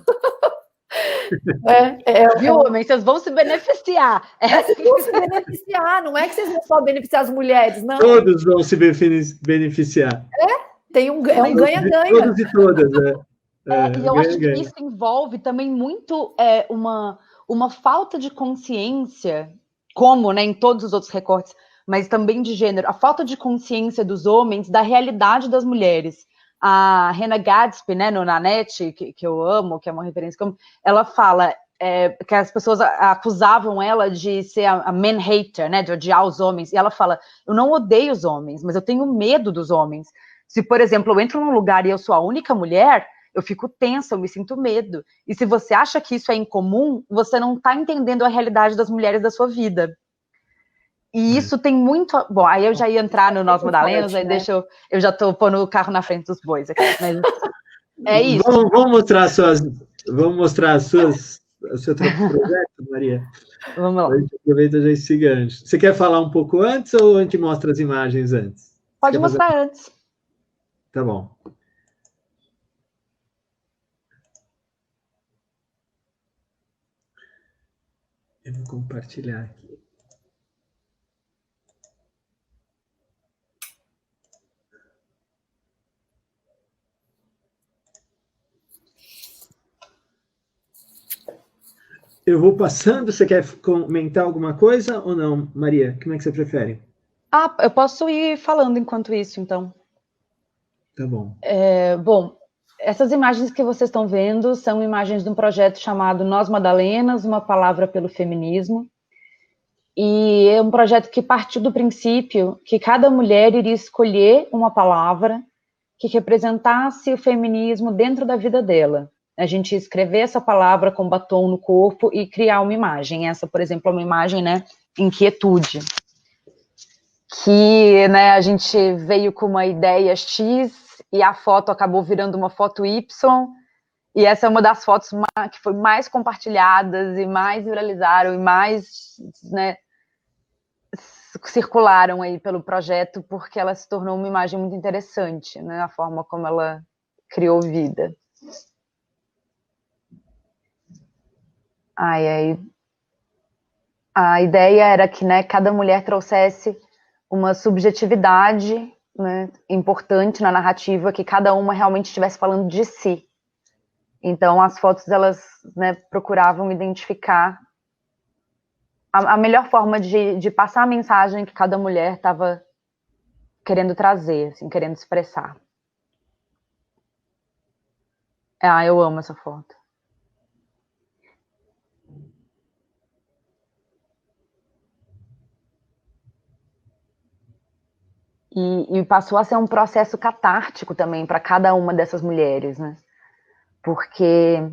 Viu, homem? Vocês vão se beneficiar. Vocês vão se beneficiar, não é que vocês vão só beneficiar as mulheres, não. Todos vão se beneficiar. É um ganha-ganha. Todos e todas, e eu acho que isso envolve também muito uma falta de consciência, como, né, em todos os outros recortes, mas também de gênero, a falta de consciência dos homens da realidade das mulheres. A Hannah Gadsby, né, no Nanette, que eu amo, que é uma referência, ela fala que as pessoas acusavam ela de ser a man hater, né, de odiar os homens, e ela fala, eu não odeio os homens, mas eu tenho medo dos homens. Se, por exemplo, eu entro num lugar e eu sou a única mulher, eu fico tensa, eu me sinto medo. E se você acha que isso é incomum, você não está entendendo a realidade das mulheres da sua vida. E isso tem muito... Bom, aí eu já ia entrar no Nós Madalenas, aí deixa eu já estou pondo o carro na frente dos bois aqui, mas é isso. Vamos mostrar o seu projeto, Maria? Vamos lá. A gente aproveita já esse gancho. Você quer falar um pouco antes ou a gente mostra as imagens antes? Pode mostrar antes. Tá bom. Eu vou compartilhar aqui. Eu vou passando, você quer comentar alguma coisa ou não, Maria? Como é que você prefere? Eu posso ir falando enquanto isso, então. Tá bom. Bom, essas imagens que vocês estão vendo são imagens de um projeto chamado Nós Madalenas, uma palavra pelo feminismo. E é um projeto que partiu do princípio que cada mulher iria escolher uma palavra que representasse o feminismo dentro da vida dela. A gente ia escrever essa palavra com batom no corpo e criar uma imagem. Essa, por exemplo, é uma imagem, né, inquietude. Que, né, a gente veio com uma ideia X e a foto acabou virando uma foto Y. E essa é uma das fotos que foi mais compartilhadas e mais viralizaram e mais, né, circularam aí pelo projeto, porque ela se tornou uma imagem muito interessante, né, a forma como ela criou vida. Aí a ideia era que, né, cada mulher trouxesse uma subjetividade, né, importante na narrativa, que cada uma realmente estivesse falando de si. Então, as fotos, elas, né, procuravam identificar a melhor forma de passar a mensagem que cada mulher estava querendo trazer, assim, querendo expressar. Eu amo essa foto. E passou a ser um processo catártico também para cada uma dessas mulheres, né? Porque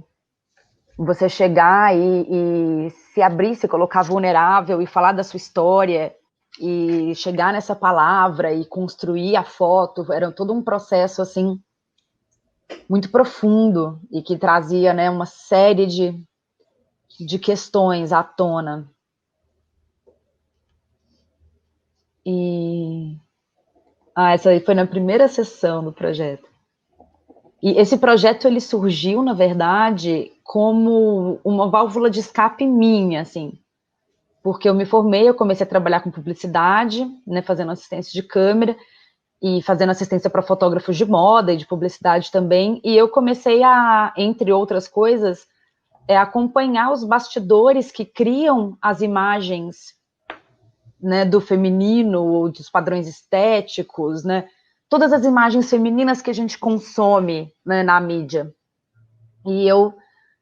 você chegar e se abrir, se colocar vulnerável e falar da sua história e chegar nessa palavra e construir a foto, era todo um processo, assim, muito profundo e que trazia, né, uma série de questões à tona. Essa aí foi na primeira sessão do projeto. E esse projeto, ele surgiu, na verdade, como uma válvula de escape minha, assim. Porque eu me formei, eu comecei a trabalhar com publicidade, né, fazendo assistência de câmera, e fazendo assistência para fotógrafos de moda e de publicidade também, e eu comecei a, entre outras coisas, acompanhar os bastidores que criam as imagens, né, do feminino, ou dos padrões estéticos, né, todas as imagens femininas que a gente consome, né, na mídia. E eu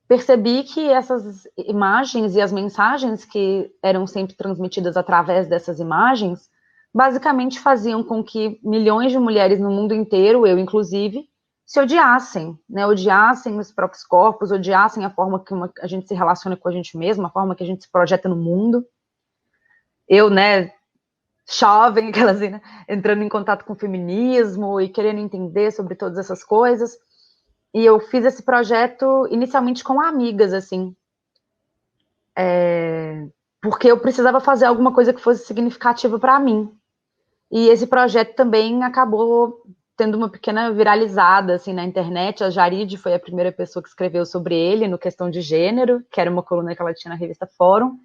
percebi que essas imagens e as mensagens que eram sempre transmitidas através dessas imagens, basicamente faziam com que milhões de mulheres no mundo inteiro, eu inclusive, se odiassem, né, odiassem os próprios corpos, odiassem a forma que a gente se relaciona com a gente mesma, a forma que a gente se projeta no mundo. eu, né, jovem, aquelas, assim, né, entrando em contato com o feminismo e querendo entender sobre todas essas coisas. E eu fiz esse projeto inicialmente com amigas, assim, porque eu precisava fazer alguma coisa que fosse significativa para mim. E esse projeto também acabou tendo uma pequena viralizada, assim, na internet. A Jarid foi a primeira pessoa que escreveu sobre ele, no Questão de Gênero, que era uma coluna que ela tinha na revista Fórum.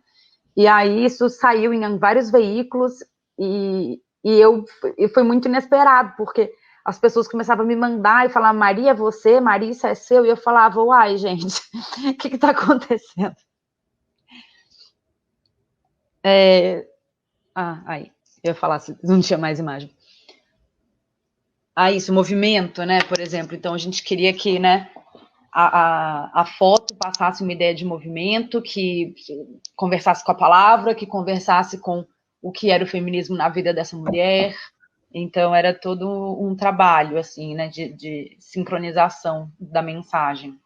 E aí isso saiu em vários veículos e foi muito inesperado, porque as pessoas começavam a me mandar e falar, Maria, é você? Maria, isso é seu? E eu falava, uai, gente, o que está acontecendo? Aí, eu ia falar se não tinha mais imagem. Isso, movimento, né, por exemplo. Então, a gente queria que, né, a foto passasse uma ideia de movimento, que conversasse com a palavra, que conversasse com o que era o feminismo na vida dessa mulher. Então, era todo um trabalho, assim, né, de sincronização da mensagem.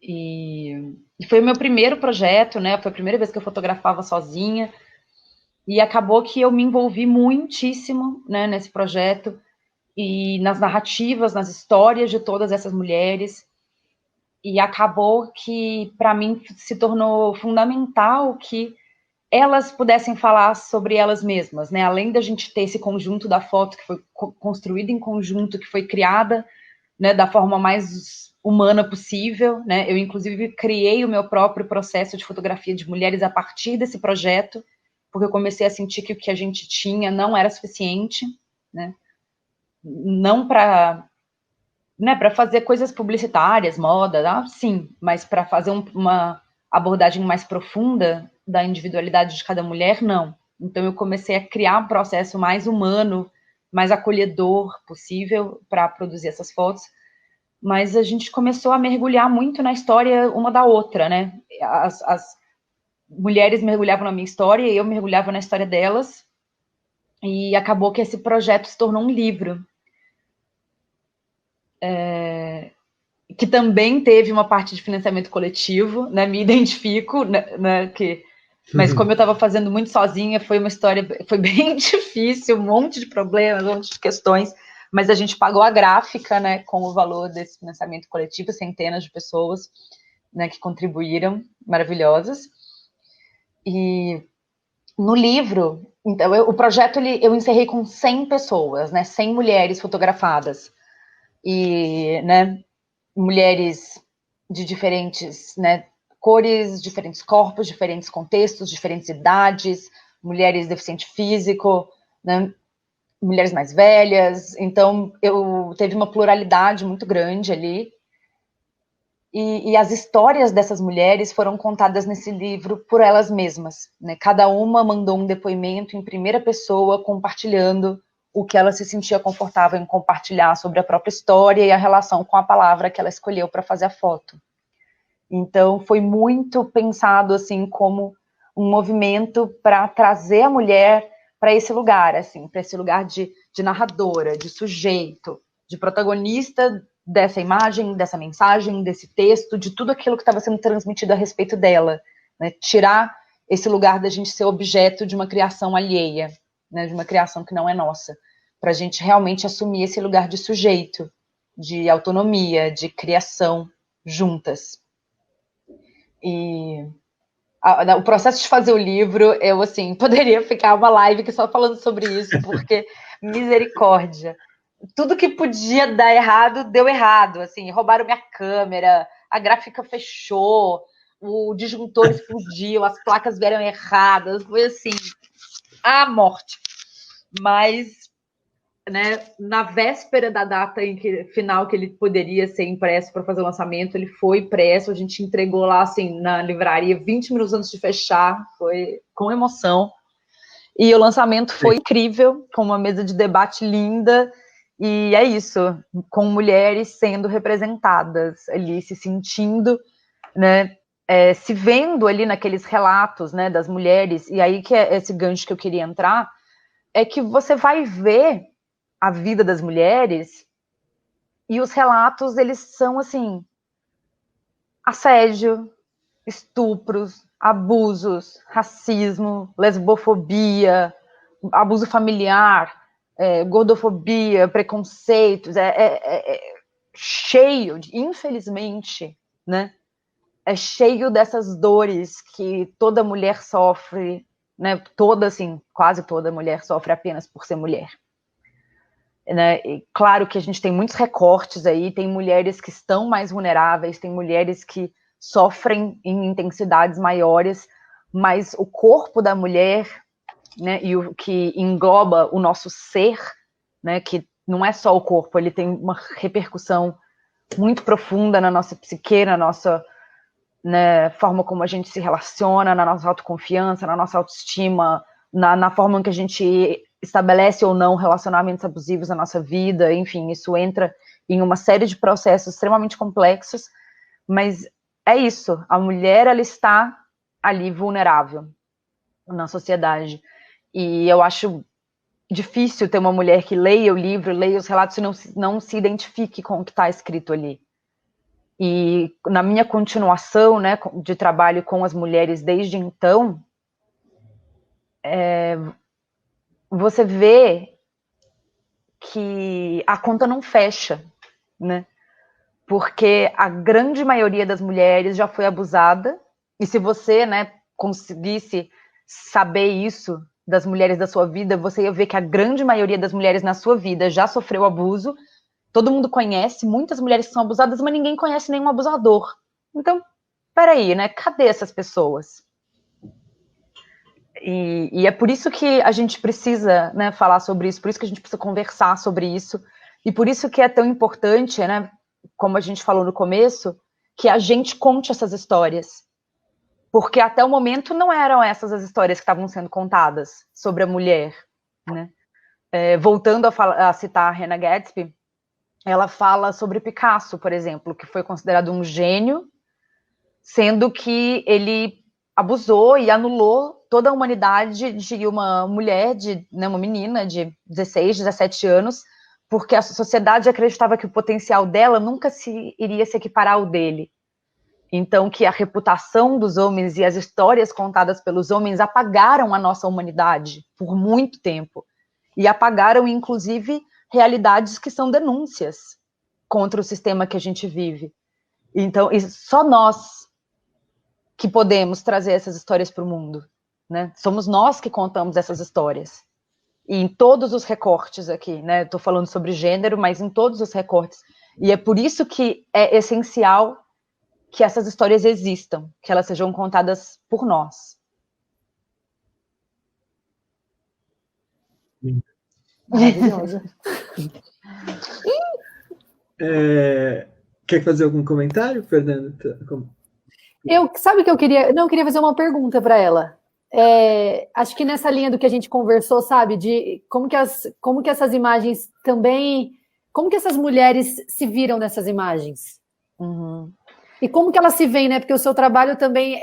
E foi o meu primeiro projeto, né, foi a primeira vez que eu fotografava sozinha, e acabou que eu me envolvi muitíssimo, né, nesse projeto, e nas narrativas, nas histórias de todas essas mulheres, e acabou que, para mim, se tornou fundamental que elas pudessem falar sobre elas mesmas, né, além da gente ter esse conjunto da foto que foi construída em conjunto, que foi criada, né, da forma mais humana possível, né, eu inclusive criei o meu próprio processo de fotografia de mulheres a partir desse projeto, porque eu comecei a sentir que o que a gente tinha não era suficiente, né, não para, né, para fazer coisas publicitárias, moda, sim, mas para fazer uma abordagem mais profunda da individualidade de cada mulher, não. Então eu comecei a criar um processo mais humano, mais acolhedor possível para produzir essas fotos, mas a gente começou a mergulhar muito na história uma da outra, né? As mulheres mergulhavam na minha história e eu mergulhava na história delas, e acabou que esse projeto se tornou um livro, que também teve uma parte de financiamento coletivo, né? Me identifico, né, mas como eu estava fazendo muito sozinha, foi uma história, foi bem difícil, um monte de problemas, um monte de questões, mas a gente pagou a gráfica, né, com o valor desse financiamento coletivo, centenas de pessoas, né, que contribuíram, maravilhosas. E no livro, então, o projeto eu encerrei com 100 pessoas, né, 100 mulheres fotografadas, e, né, mulheres de diferentes, né, cores, diferentes corpos, diferentes contextos, diferentes idades, mulheres deficiente físico, né, mulheres mais velhas. Então, teve uma pluralidade muito grande ali. E as histórias dessas mulheres foram contadas nesse livro por elas mesmas, né? Cada uma mandou um depoimento em primeira pessoa, compartilhando o que ela se sentia confortável em compartilhar sobre a própria história e a relação com a palavra que ela escolheu para fazer a foto. Então, foi muito pensado, assim, como um movimento para trazer a mulher para esse lugar, assim, para esse lugar de narradora, de sujeito, de protagonista dessa imagem, dessa mensagem, desse texto, de tudo aquilo que estava sendo transmitido a respeito dela, né? Tirar esse lugar da gente ser objeto de uma criação alheia, né? De uma criação que não é nossa, para a gente realmente assumir esse lugar de sujeito, de autonomia, de criação juntas. E o processo de fazer o livro, eu, assim, poderia ficar uma live que só falando sobre isso, porque, misericórdia, tudo que podia dar errado, deu errado, assim, roubaram minha câmera, a gráfica fechou, o disjuntor explodiu, as placas vieram erradas, foi assim, a morte. Mas, né, na véspera da data final que ele poderia ser impresso para fazer o lançamento, ele foi impresso, a gente entregou lá, assim, na livraria, 20 minutos antes de fechar, foi com emoção. E o lançamento foi incrível, com uma mesa de debate linda, e é isso, com mulheres sendo representadas ali, se sentindo, né, se vendo ali naqueles relatos, né, das mulheres, e aí que é esse gancho que eu queria entrar, é que você vai ver a vida das mulheres e os relatos, eles são, assim, assédio, estupros, abusos, racismo, lesbofobia, abuso familiar, gordofobia, preconceitos, cheio, infelizmente, né? É cheio dessas dores que toda mulher sofre, né? Toda, assim, quase toda mulher sofre apenas por ser mulher. Né? E claro que a gente tem muitos recortes aí, tem mulheres que estão mais vulneráveis, tem mulheres que sofrem em intensidades maiores, mas o corpo da mulher, né, e o que engloba o nosso ser, né, que não é só o corpo, ele tem uma repercussão muito profunda na nossa psique, na nossa, né, forma como a gente se relaciona, na nossa autoconfiança, na nossa autoestima, na forma em que a gente estabelece ou não relacionamentos abusivos na nossa vida, enfim, isso entra em uma série de processos extremamente complexos, mas é isso, a mulher, ela está ali vulnerável na sociedade, e eu acho difícil ter uma mulher que leia o livro, leia os relatos e não se identifique com o que está escrito ali. E na minha continuação, né, de trabalho com as mulheres desde então, você vê que a conta não fecha, né? Porque a grande maioria das mulheres já foi abusada, e se você, né, conseguisse saber isso das mulheres da sua vida, você ia ver que a grande maioria das mulheres na sua vida já sofreu abuso. Todo mundo conhece, muitas mulheres que são abusadas, mas ninguém conhece nenhum abusador. Então, peraí, né? Cadê essas pessoas? E é por isso que a gente precisa, né, falar sobre isso, por isso que a gente precisa conversar sobre isso, e por isso que é tão importante, né, como a gente falou no começo, que a gente conte essas histórias. Porque até o momento não eram essas as histórias que estavam sendo contadas sobre a mulher, né? Voltando a citar a Hannah Gadsby, ela fala sobre Picasso, por exemplo, que foi considerado um gênio, sendo que ele abusou e anulou toda a humanidade de uma mulher, né, uma menina de 16, 17 anos, porque a sociedade acreditava que o potencial dela nunca iria se equiparar ao dele. Então, que a reputação dos homens e as histórias contadas pelos homens apagaram a nossa humanidade por muito tempo. E apagaram, inclusive, realidades que são denúncias contra o sistema que a gente vive. Então, só nós que podemos trazer essas histórias para o mundo, né? Somos nós que contamos essas histórias. E em todos os recortes aqui, né? Estou falando sobre gênero, mas em todos os recortes. E é por isso que é essencial que essas histórias existam, que elas sejam contadas por nós. Maravilhosa. Quer fazer algum comentário, Fernanda? Sabe que eu queria fazer uma pergunta para ela. Acho que nessa linha do que a gente conversou, sabe, de como que essas imagens também, como que essas mulheres se viram nessas imagens? Uhum. E como que elas se veem, né? Porque o seu trabalho também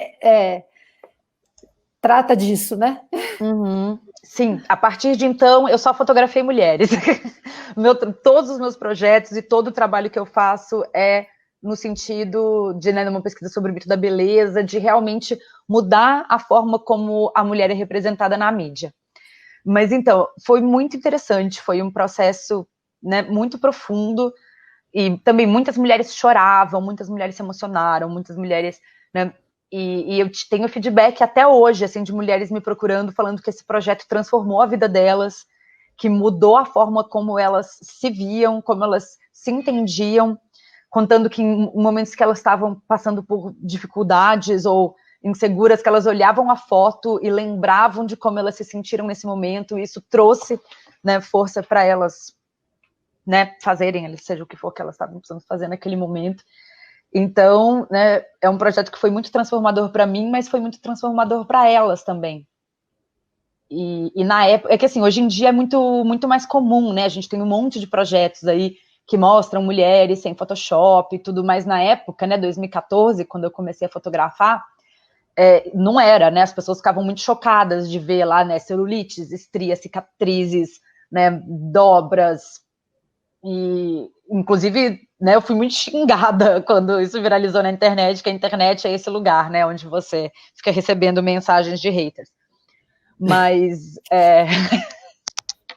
trata disso, né? Uhum. Sim, a partir de então, eu só fotografei mulheres. Todos os meus projetos e todo o trabalho que eu faço é no sentido de, né, uma pesquisa sobre o mito da beleza, de realmente mudar a forma como a mulher é representada na mídia. Mas então, foi muito interessante, foi um processo, né, muito profundo, e também muitas mulheres choravam, muitas mulheres se emocionaram, muitas mulheres, né, e eu tenho feedback até hoje, assim, de mulheres me procurando, falando que esse projeto transformou a vida delas, que mudou a forma como elas se viam, como elas se entendiam, contando que em momentos que elas estavam passando por dificuldades ou inseguras, que elas olhavam a foto e lembravam de como elas se sentiram nesse momento, e isso trouxe, né, força para elas, né, fazerem, seja o que for que elas estavam precisando fazer naquele momento. Então, né, é um projeto que foi muito transformador para mim, mas foi muito transformador para elas também. E na época, é que assim, hoje em dia é muito, muito mais comum, né, a gente tem um monte de projetos aí que mostram mulheres sem Photoshop e tudo, mas na época, né, 2014, quando eu comecei a fotografar, não era, né, as pessoas ficavam muito chocadas de ver lá, né, celulites, estrias, cicatrizes, né, dobras, e inclusive, né, eu fui muito xingada quando isso viralizou na internet, que a internet é esse lugar, né, onde você fica recebendo mensagens de haters. Mas,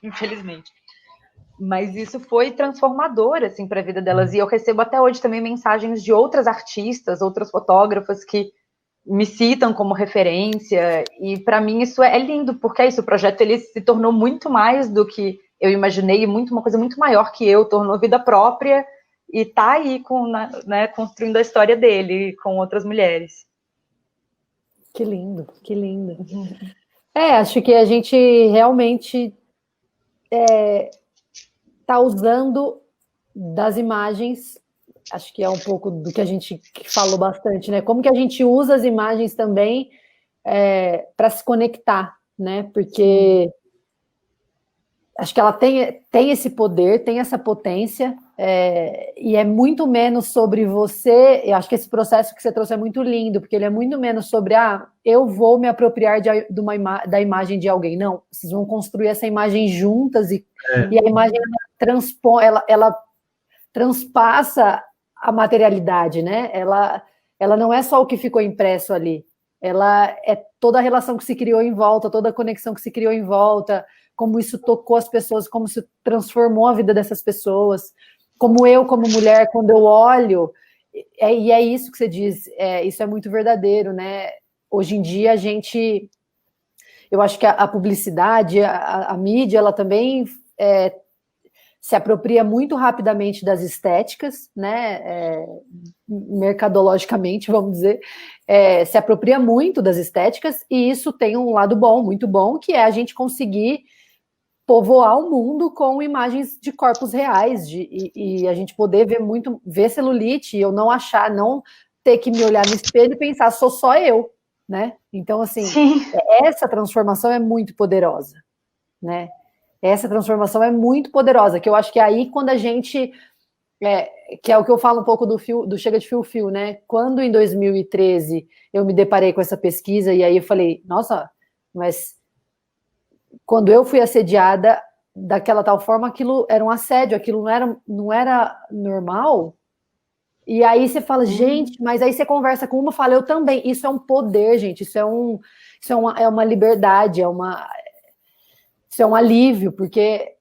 infelizmente. Mas isso foi transformador, assim, para a vida delas. E eu recebo até hoje também mensagens de outras artistas, outras fotógrafas que me citam como referência. E para mim isso é lindo, porque é isso, o projeto ele se tornou muito mais do que eu imaginei, uma coisa muito maior que eu, tornou vida própria e tá aí né, construindo a história dele com outras mulheres. Que lindo, que lindo. Acho que a gente realmente está usando das imagens, acho que é um pouco do que a gente falou bastante, né? Como que a gente usa as imagens também para se conectar, né? Porque acho que ela tem esse poder, tem essa potência, e é muito menos sobre você. Eu acho que esse processo que você trouxe é muito lindo, porque ele é muito menos sobre eu vou me apropriar da imagem de alguém. Não, vocês vão construir essa imagem juntas e a imagem ela transpassa a materialidade, né? Ela não é só o que ficou impresso ali, ela é toda a relação que se criou em volta, toda a conexão que se criou em volta, como isso tocou as pessoas, como isso transformou a vida dessas pessoas, como eu, como mulher, quando eu olho, e é isso que você diz, isso é muito verdadeiro, né? Hoje em dia eu acho que a publicidade, a mídia, ela também se apropria muito rapidamente das estéticas, né? Mercadologicamente, vamos dizer, se apropria muito das estéticas, e isso tem um lado bom, muito bom, que é a gente conseguir povoar o mundo com imagens de corpos reais, e a gente poder ver celulite, e eu não ter que me olhar no espelho e pensar, sou só eu, né? Então, assim, essa transformação é muito poderosa, né? Essa transformação é muito poderosa, que eu acho que é aí quando a gente, que é o que eu falo um pouco do Chega de Fio-Fio, né? Quando em 2013 eu me deparei com essa pesquisa, e aí eu falei, nossa, mas quando eu fui assediada daquela tal forma, aquilo era um assédio, aquilo não era normal. E aí você fala, gente, mas aí você conversa com uma, fala, eu também. Isso é um poder, gente, isso é uma liberdade, isso é um alívio, porque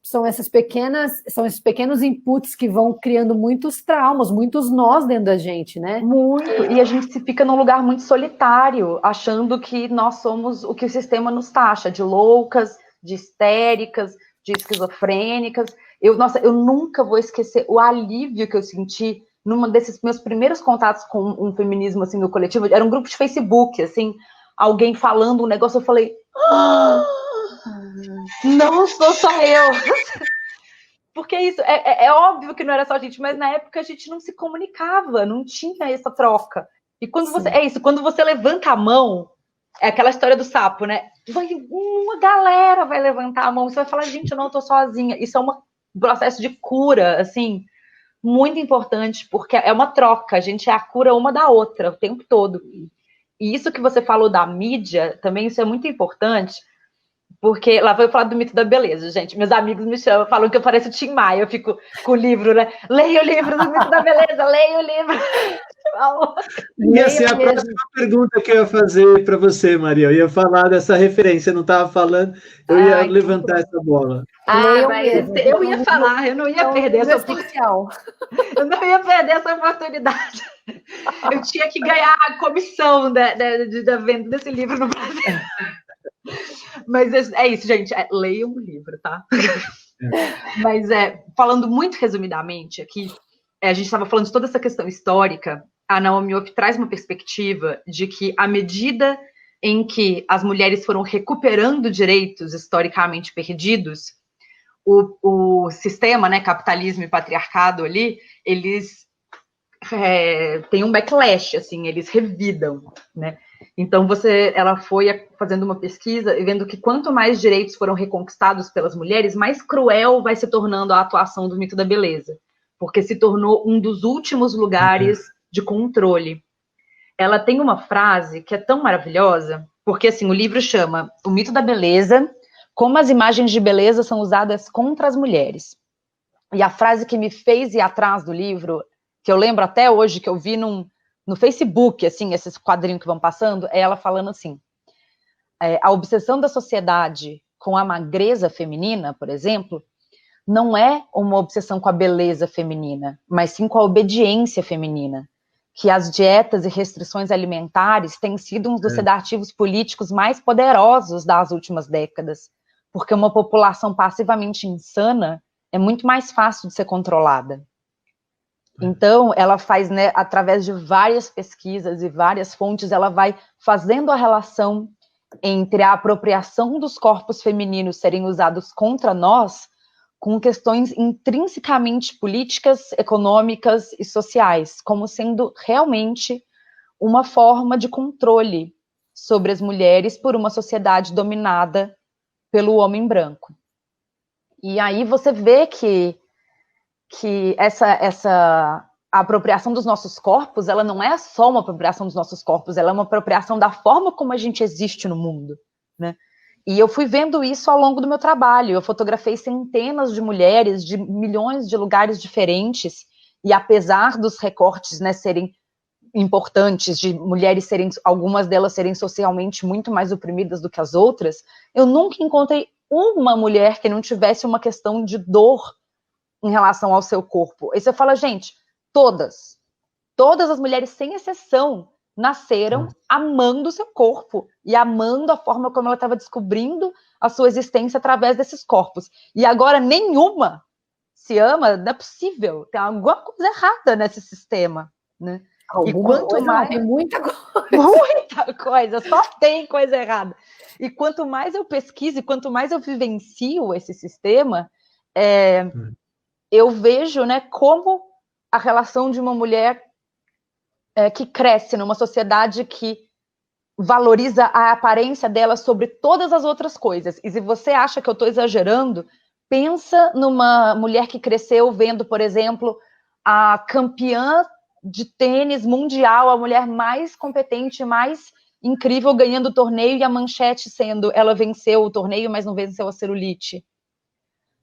são esses pequenos inputs que vão criando muitos traumas, muitos nós dentro da gente, né? Muito, e a gente fica num lugar muito solitário, achando que nós somos o que o sistema nos taxa, de loucas, de histéricas, de esquizofrênicas. Eu nunca vou esquecer o alívio que eu senti numa desses meus primeiros contatos com um feminismo, assim, no coletivo. Era um grupo de Facebook, assim, alguém falando um negócio, eu falei, não sou só eu. Porque isso, é óbvio que não era só a gente, mas na época a gente não se comunicava, não tinha essa troca. E quando quando você levanta a mão, é aquela história do sapo, né? Uma galera vai levantar a mão, você vai falar, gente, eu não tô sozinha. Isso é um processo de cura, assim, muito importante, porque é uma troca, a gente é a cura uma da outra o tempo todo. E isso que você falou da mídia, também isso é muito importante, porque lá vou eu falar do mito da beleza, gente. Meus amigos me chamam, falam que eu pareço Tim Maia, eu fico com o livro, né? Leia o livro do mito da beleza, leia o livro. E assim, a próxima pergunta que eu ia fazer para você, Maria, eu ia falar dessa referência, eu não estava falando, eu ia levantar essa bola. Eu ia falar, eu não ia perder essa oportunidade. Eu não ia perder essa oportunidade. Eu tinha que ganhar a comissão da venda desse livro no Brasil. Mas é isso, gente. Leiam o livro, tá? Mas falando muito resumidamente aqui, a gente estava falando de toda essa questão histórica. A Naomi Opie traz uma perspectiva de que, à medida em que as mulheres foram recuperando direitos historicamente perdidos, o sistema, né, capitalismo e patriarcado ali, eles têm um backlash, assim, eles revidam, né? Então, ela foi fazendo uma pesquisa e vendo que quanto mais direitos foram reconquistados pelas mulheres, mais cruel vai se tornando a atuação do mito da beleza, porque se tornou um dos últimos lugares de controle. Ela tem uma frase que é tão maravilhosa, porque assim, o livro chama O Mito da Beleza, como as imagens de beleza são usadas contra as mulheres. E a frase que me fez ir atrás do livro, que eu lembro até hoje, que eu vi no Facebook, assim, esses quadrinhos que vão passando, é ela falando assim, a obsessão da sociedade com a magreza feminina, por exemplo, não é uma obsessão com a beleza feminina, mas sim com a obediência feminina, que as dietas e restrições alimentares têm sido um dos sedativos políticos mais poderosos das últimas décadas, porque uma população passivamente insana é muito mais fácil de ser controlada. Então, ela faz, né, através de várias pesquisas e várias fontes, ela vai fazendo a relação entre a apropriação dos corpos femininos serem usados contra nós com questões intrinsecamente políticas, econômicas e sociais, como sendo realmente uma forma de controle sobre as mulheres por uma sociedade dominada pelo homem branco. E aí você vê que essa apropriação dos nossos corpos, ela não é só uma apropriação dos nossos corpos, ela é uma apropriação da forma como a gente existe no mundo, né? E eu fui vendo isso ao longo do meu trabalho. Eu fotografei centenas de mulheres de milhões de lugares diferentes, e apesar dos recortes, né, serem importantes, de mulheres serem, algumas delas serem socialmente muito mais oprimidas do que as outras, eu nunca encontrei uma mulher que não tivesse uma questão de dor em relação ao seu corpo. Aí você fala, gente, todas as mulheres, sem exceção, nasceram amando o seu corpo e amando a forma como ela estava descobrindo a sua existência através desses corpos. E agora nenhuma se ama, não é possível. Tem alguma coisa errada nesse sistema, né? E quanto mais... tem muita coisa. Muita coisa, só tem coisa errada. E quanto mais eu pesquiso e quanto mais eu vivencio esse sistema, eu vejo, né, como a relação de uma mulher que cresce numa sociedade que valoriza a aparência dela sobre todas as outras coisas. E se você acha que eu estou exagerando, pensa numa mulher que cresceu vendo, por exemplo, a campeã de tênis mundial, a mulher mais competente, mais incrível, ganhando o torneio, e a manchete sendo, ela venceu o torneio, mas não venceu a celulite.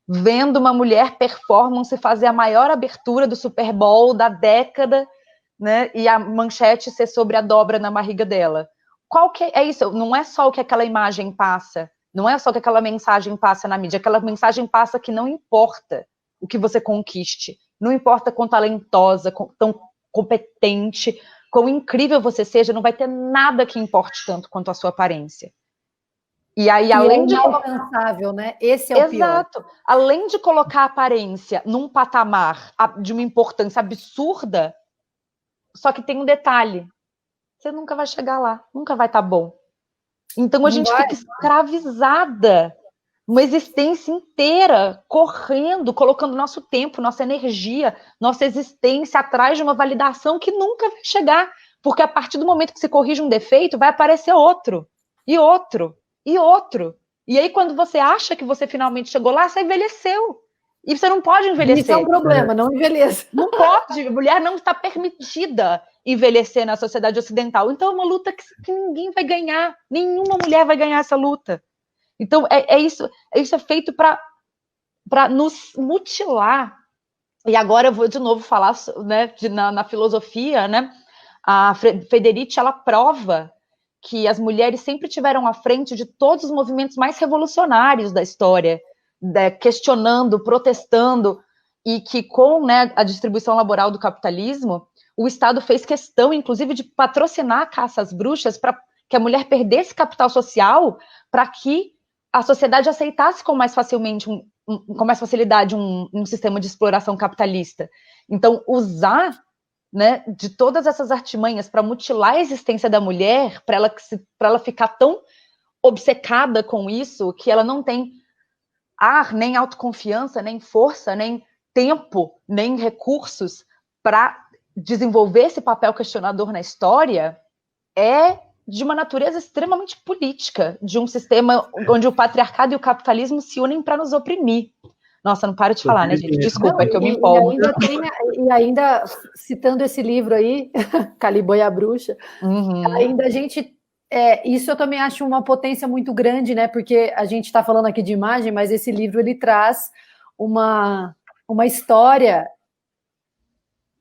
Vendo uma mulher performance fazer a maior abertura do Super Bowl da década, né, e a manchete ser sobre a dobra na barriga dela. Qual que é isso? Não é só o que aquela imagem passa, não é só o que aquela mensagem passa na mídia, aquela mensagem passa que não importa o que você conquiste, não importa quão talentosa, tão competente, quão incrível você seja, não vai ter nada que importe tanto quanto a sua aparência. E aí, além de inalcançável, né? Esse é o pior. Exato. Além de colocar a aparência num patamar de uma importância absurda, só que tem um detalhe: você nunca vai chegar lá, nunca vai estar bom. Então a gente fica escravizada, uma existência inteira correndo, colocando nosso tempo, nossa energia, nossa existência atrás de uma validação que nunca vai chegar, porque a partir do momento que você corrige um defeito, vai aparecer outro, e outro, e outro. E aí, quando você acha que você finalmente chegou lá, você envelheceu. E você não pode envelhecer. Isso é um problema, não envelheça. Não pode. A mulher não está permitida envelhecer na sociedade ocidental. Então, é uma luta que ninguém vai ganhar. Nenhuma mulher vai ganhar essa luta. Então, isso é feito para nos mutilar. E agora eu vou de novo falar, né, na filosofia, né? A Federici, ela prova que as mulheres sempre tiveram à frente de todos os movimentos mais revolucionários da história, questionando, protestando, e que com, né, a distribuição laboral do capitalismo, o Estado fez questão, inclusive, de patrocinar a caça às bruxas para que a mulher perdesse capital social, para que a sociedade aceitasse com mais facilidade um sistema de exploração capitalista. Então, usar, né, de todas essas artimanhas para mutilar a existência da mulher, para ela ficar tão obcecada com isso, que ela não tem nem autoconfiança, nem força, nem tempo, nem recursos para desenvolver esse papel questionador na história, é de uma natureza extremamente política, de um sistema onde o patriarcado e o capitalismo se unem para nos oprimir. Nossa, não paro de falar, né, gente? Desculpa, é que eu me empolgo. E ainda, citando esse livro aí, Caliban e a Bruxa, ainda a gente... isso eu também acho uma potência muito grande, né? Porque a gente está falando aqui de imagem, mas esse livro, ele traz uma uma história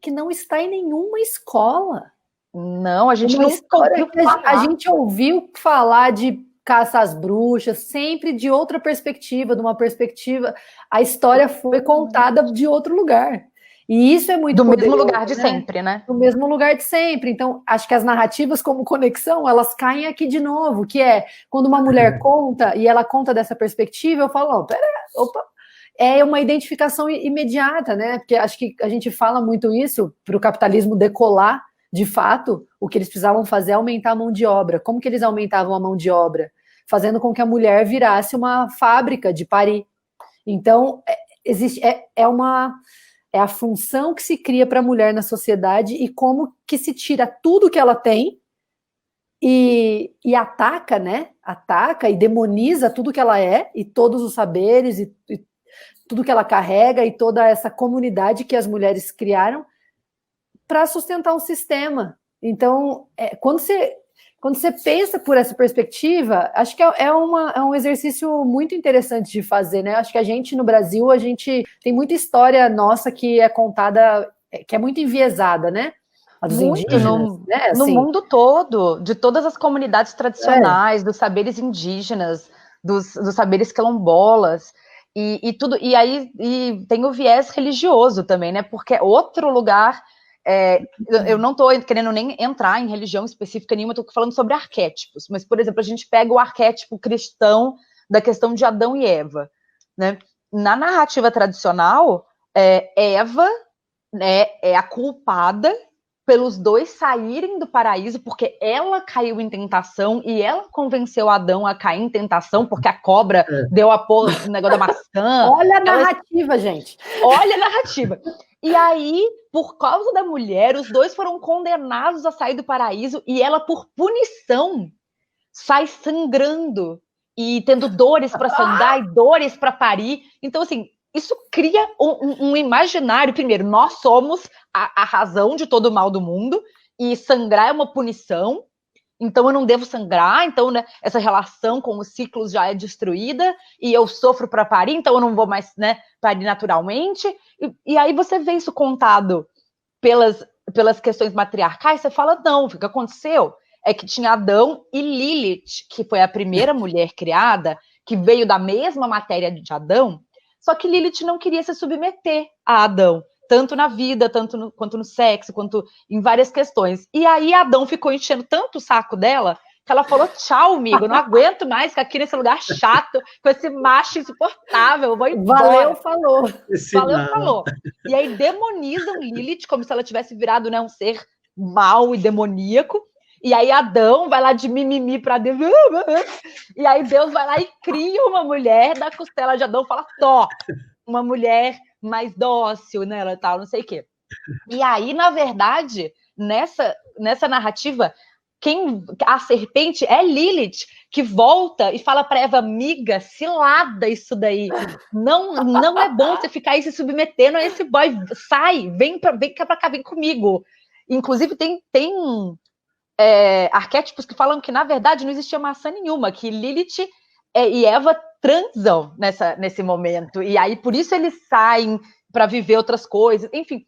que não está em nenhuma escola. Não, a gente Uma nunca história ouviu que a falar. gente ouviu falar de caça às bruxas, sempre de outra perspectiva, de uma perspectiva. A história foi contada de outro lugar. E isso é muito Do mesmo poderoso, lugar de né? sempre, né? Do mesmo lugar de sempre. Então, acho que as narrativas como conexão, elas caem aqui de novo, que é quando uma mulher conta, e ela conta dessa perspectiva, eu falo, pera, opa, é uma identificação imediata, né? Porque acho que a gente fala muito isso para o capitalismo decolar, de fato, o que eles precisavam fazer é aumentar a mão de obra. Como que eles aumentavam a mão de obra? Fazendo com que a mulher virasse uma fábrica de parir. Então, existe, é a função que se cria para a mulher na sociedade e como que se tira tudo que ela tem e ataca, né? Ataca e demoniza tudo que ela é e todos os saberes e tudo que ela carrega e toda essa comunidade que as mulheres criaram para sustentar um sistema. Então, quando você pensa por essa perspectiva, acho que é um exercício muito interessante de fazer, né? Acho que a gente, no Brasil, a gente tem muita história nossa que é contada, que é muito enviesada, né? A dos indígenas, né? No Assim, mundo todo, de todas as comunidades tradicionais, dos saberes indígenas, dos saberes quilombolas, e tudo. E aí tem o viés religioso também, né? Porque é outro lugar. Eu não estou querendo nem entrar em religião específica nenhuma, estou falando sobre arquétipos. Mas, por exemplo, a gente pega o arquétipo cristão da questão de Adão e Eva, né? Na narrativa tradicional, Eva, né, é a culpada pelos dois saírem do paraíso, porque ela caiu em tentação e ela convenceu Adão a cair em tentação, porque a cobra deu o negócio da maçã. Olha a narrativa, gente. Olha a narrativa. E aí, por causa da mulher, os dois foram condenados a sair do paraíso e ela, por punição, sai sangrando e tendo dores para sangrar e dores para parir. Então, assim, isso cria um imaginário. Primeiro, nós somos a razão de todo o mal do mundo e sangrar é uma punição. Então eu não devo sangrar, então, né, essa relação com os ciclos já é destruída e eu sofro para parir, então eu não vou mais, né, parir naturalmente. E aí você vê isso contado pelas questões matriarcais, você fala, não, o que aconteceu é que tinha Adão e Lilith, que foi a primeira mulher criada, que veio da mesma matéria de Adão, só que Lilith não queria se submeter a Adão, tanto na vida, quanto no sexo, quanto em várias questões. E aí Adão ficou enchendo tanto o saco dela, que ela falou, tchau, amigo, não aguento mais ficar aqui nesse lugar chato, com esse macho insuportável, eu vou embora. Valeu, falou. Valeu, falou. E aí demonizam Lilith como se ela tivesse virado, né, um ser mau e demoníaco. E aí Adão vai lá de mimimi pra Deus. E aí Deus vai lá e cria uma mulher da costela de Adão e fala, tó, uma mulher mais dócil, né, ela tal, não sei o quê. E aí, na verdade, nessa narrativa, a serpente é Lilith, que volta e fala para Eva, amiga, cilada isso daí. Não é bom você ficar aí se submetendo a esse boy. Sai, vem pra cá, vem comigo. Inclusive, tem arquétipos que falam que, na verdade, não existia maçã nenhuma, que Lilith e Eva transam nesse momento. E aí, por isso, eles saem para viver outras coisas. Enfim,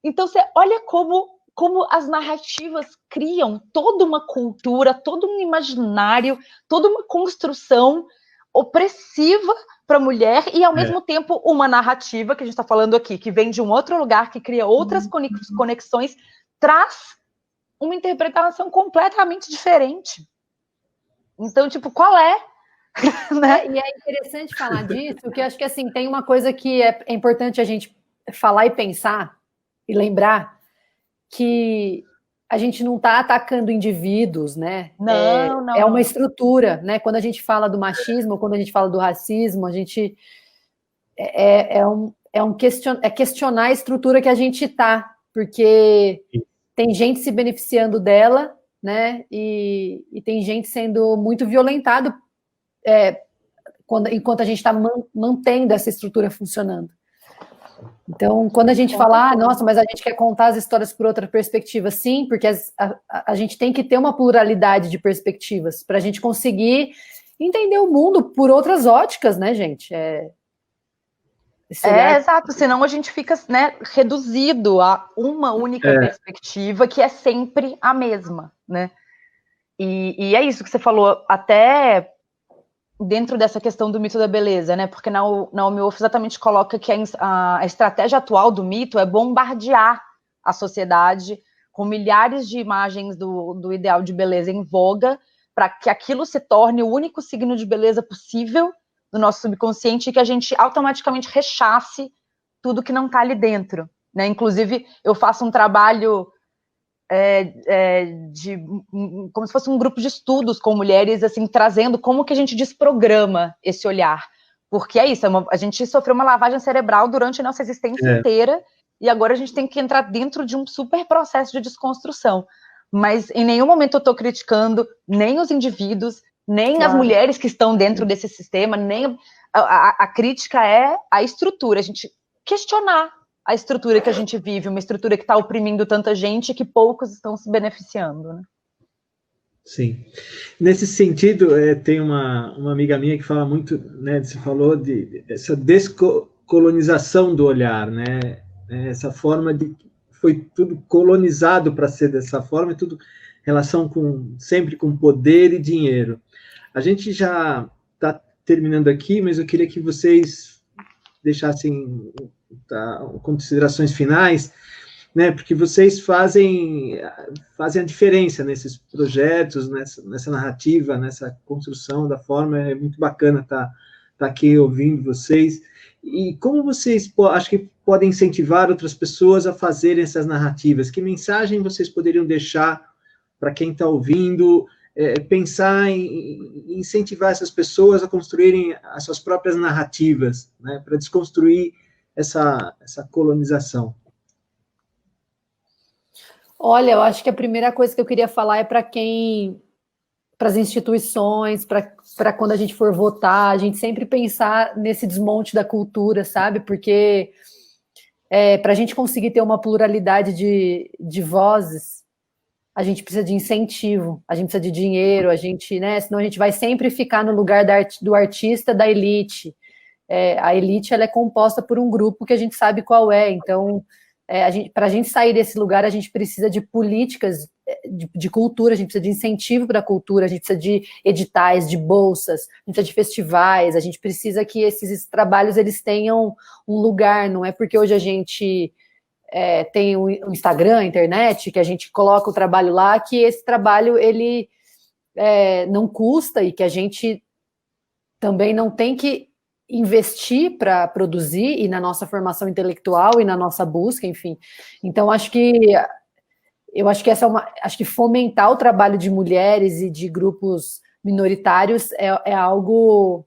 então você olha como as narrativas criam toda uma cultura, todo um imaginário, toda uma construção opressiva para a mulher e, ao mesmo tempo, uma narrativa que a gente está falando aqui, que vem de um outro lugar, que cria outras conexões, traz uma interpretação completamente diferente. Então, tipo, qual é? Né? E é interessante falar disso, porque acho que assim, tem uma coisa que é importante a gente falar e pensar e lembrar, que a gente não está atacando indivíduos, né? Não. É uma estrutura, né? Quando a gente fala do machismo, quando a gente fala do racismo, a gente questionar a estrutura que a gente está, porque tem gente se beneficiando dela, né? E tem gente sendo muito violentado enquanto a gente está mantendo essa estrutura funcionando. Então, quando a gente fala, nossa, mas a gente quer contar as histórias por outra perspectiva, sim, porque a gente tem que ter uma pluralidade de perspectivas para a gente conseguir entender o mundo por outras óticas, né, gente? esse olhar... Exato, senão a gente fica, né, reduzido a uma única perspectiva que é sempre a mesma, né? E é isso que você falou, até dentro dessa questão do mito da beleza, né? Porque Naomi Wolf exatamente coloca que a estratégia atual do mito é bombardear a sociedade com milhares de imagens do ideal de beleza em voga, para que aquilo se torne o único signo de beleza possível no nosso subconsciente e que a gente automaticamente rechace tudo que não está ali dentro, né? Inclusive, eu faço um trabalho como se fosse um grupo de estudos com mulheres, assim, trazendo como que a gente desprograma esse olhar. Porque é isso, a gente sofreu uma lavagem cerebral durante a nossa existência inteira, e agora a gente tem que entrar dentro de um super processo de desconstrução. Mas em nenhum momento eu estou criticando nem os indivíduos, nem as mulheres que estão dentro desse sistema, nem a crítica é a estrutura, a gente questionar a estrutura que a gente vive, uma estrutura que está oprimindo tanta gente e que poucos estão se beneficiando, né? Sim. Nesse sentido, tem uma amiga minha que fala muito, né, você falou dessa descolonização do olhar, né? Essa forma de... Foi tudo colonizado para ser dessa forma, e tudo relação sempre com poder e dinheiro. A gente já está terminando aqui, mas eu queria que vocês deixassem considerações finais, né? Porque vocês fazem a diferença nesses projetos, nessa narrativa, nessa construção da forma. É muito bacana estar aqui ouvindo vocês. E como vocês acho que podem incentivar outras pessoas a fazerem essas narrativas? Que mensagem vocês poderiam deixar para quem está ouvindo, pensar em incentivar essas pessoas a construírem as suas próprias narrativas, né, para desconstruir essa colonização? Olha, eu acho que a primeira coisa que eu queria falar é para as instituições, para quando a gente for votar, a gente sempre pensar nesse desmonte da cultura, sabe? Porque para a gente conseguir ter uma pluralidade de vozes, a gente precisa de incentivo, a gente precisa de dinheiro, né? Senão a gente vai sempre ficar no lugar do artista da elite. A elite, ela é composta por um grupo que a gente sabe qual é, então para a gente sair desse lugar, a gente precisa de políticas de cultura, a gente precisa de incentivo para a cultura, a gente precisa de editais, de bolsas, a gente precisa de festivais, a gente precisa que esses trabalhos eles tenham um lugar, não é porque hoje a gente tem o Instagram, a internet, que a gente coloca o trabalho lá, que esse trabalho ele não custa e que a gente também não tem que investir para produzir e na nossa formação intelectual e na nossa busca, enfim. Então, acho que acho que fomentar o trabalho de mulheres e de grupos minoritários é algo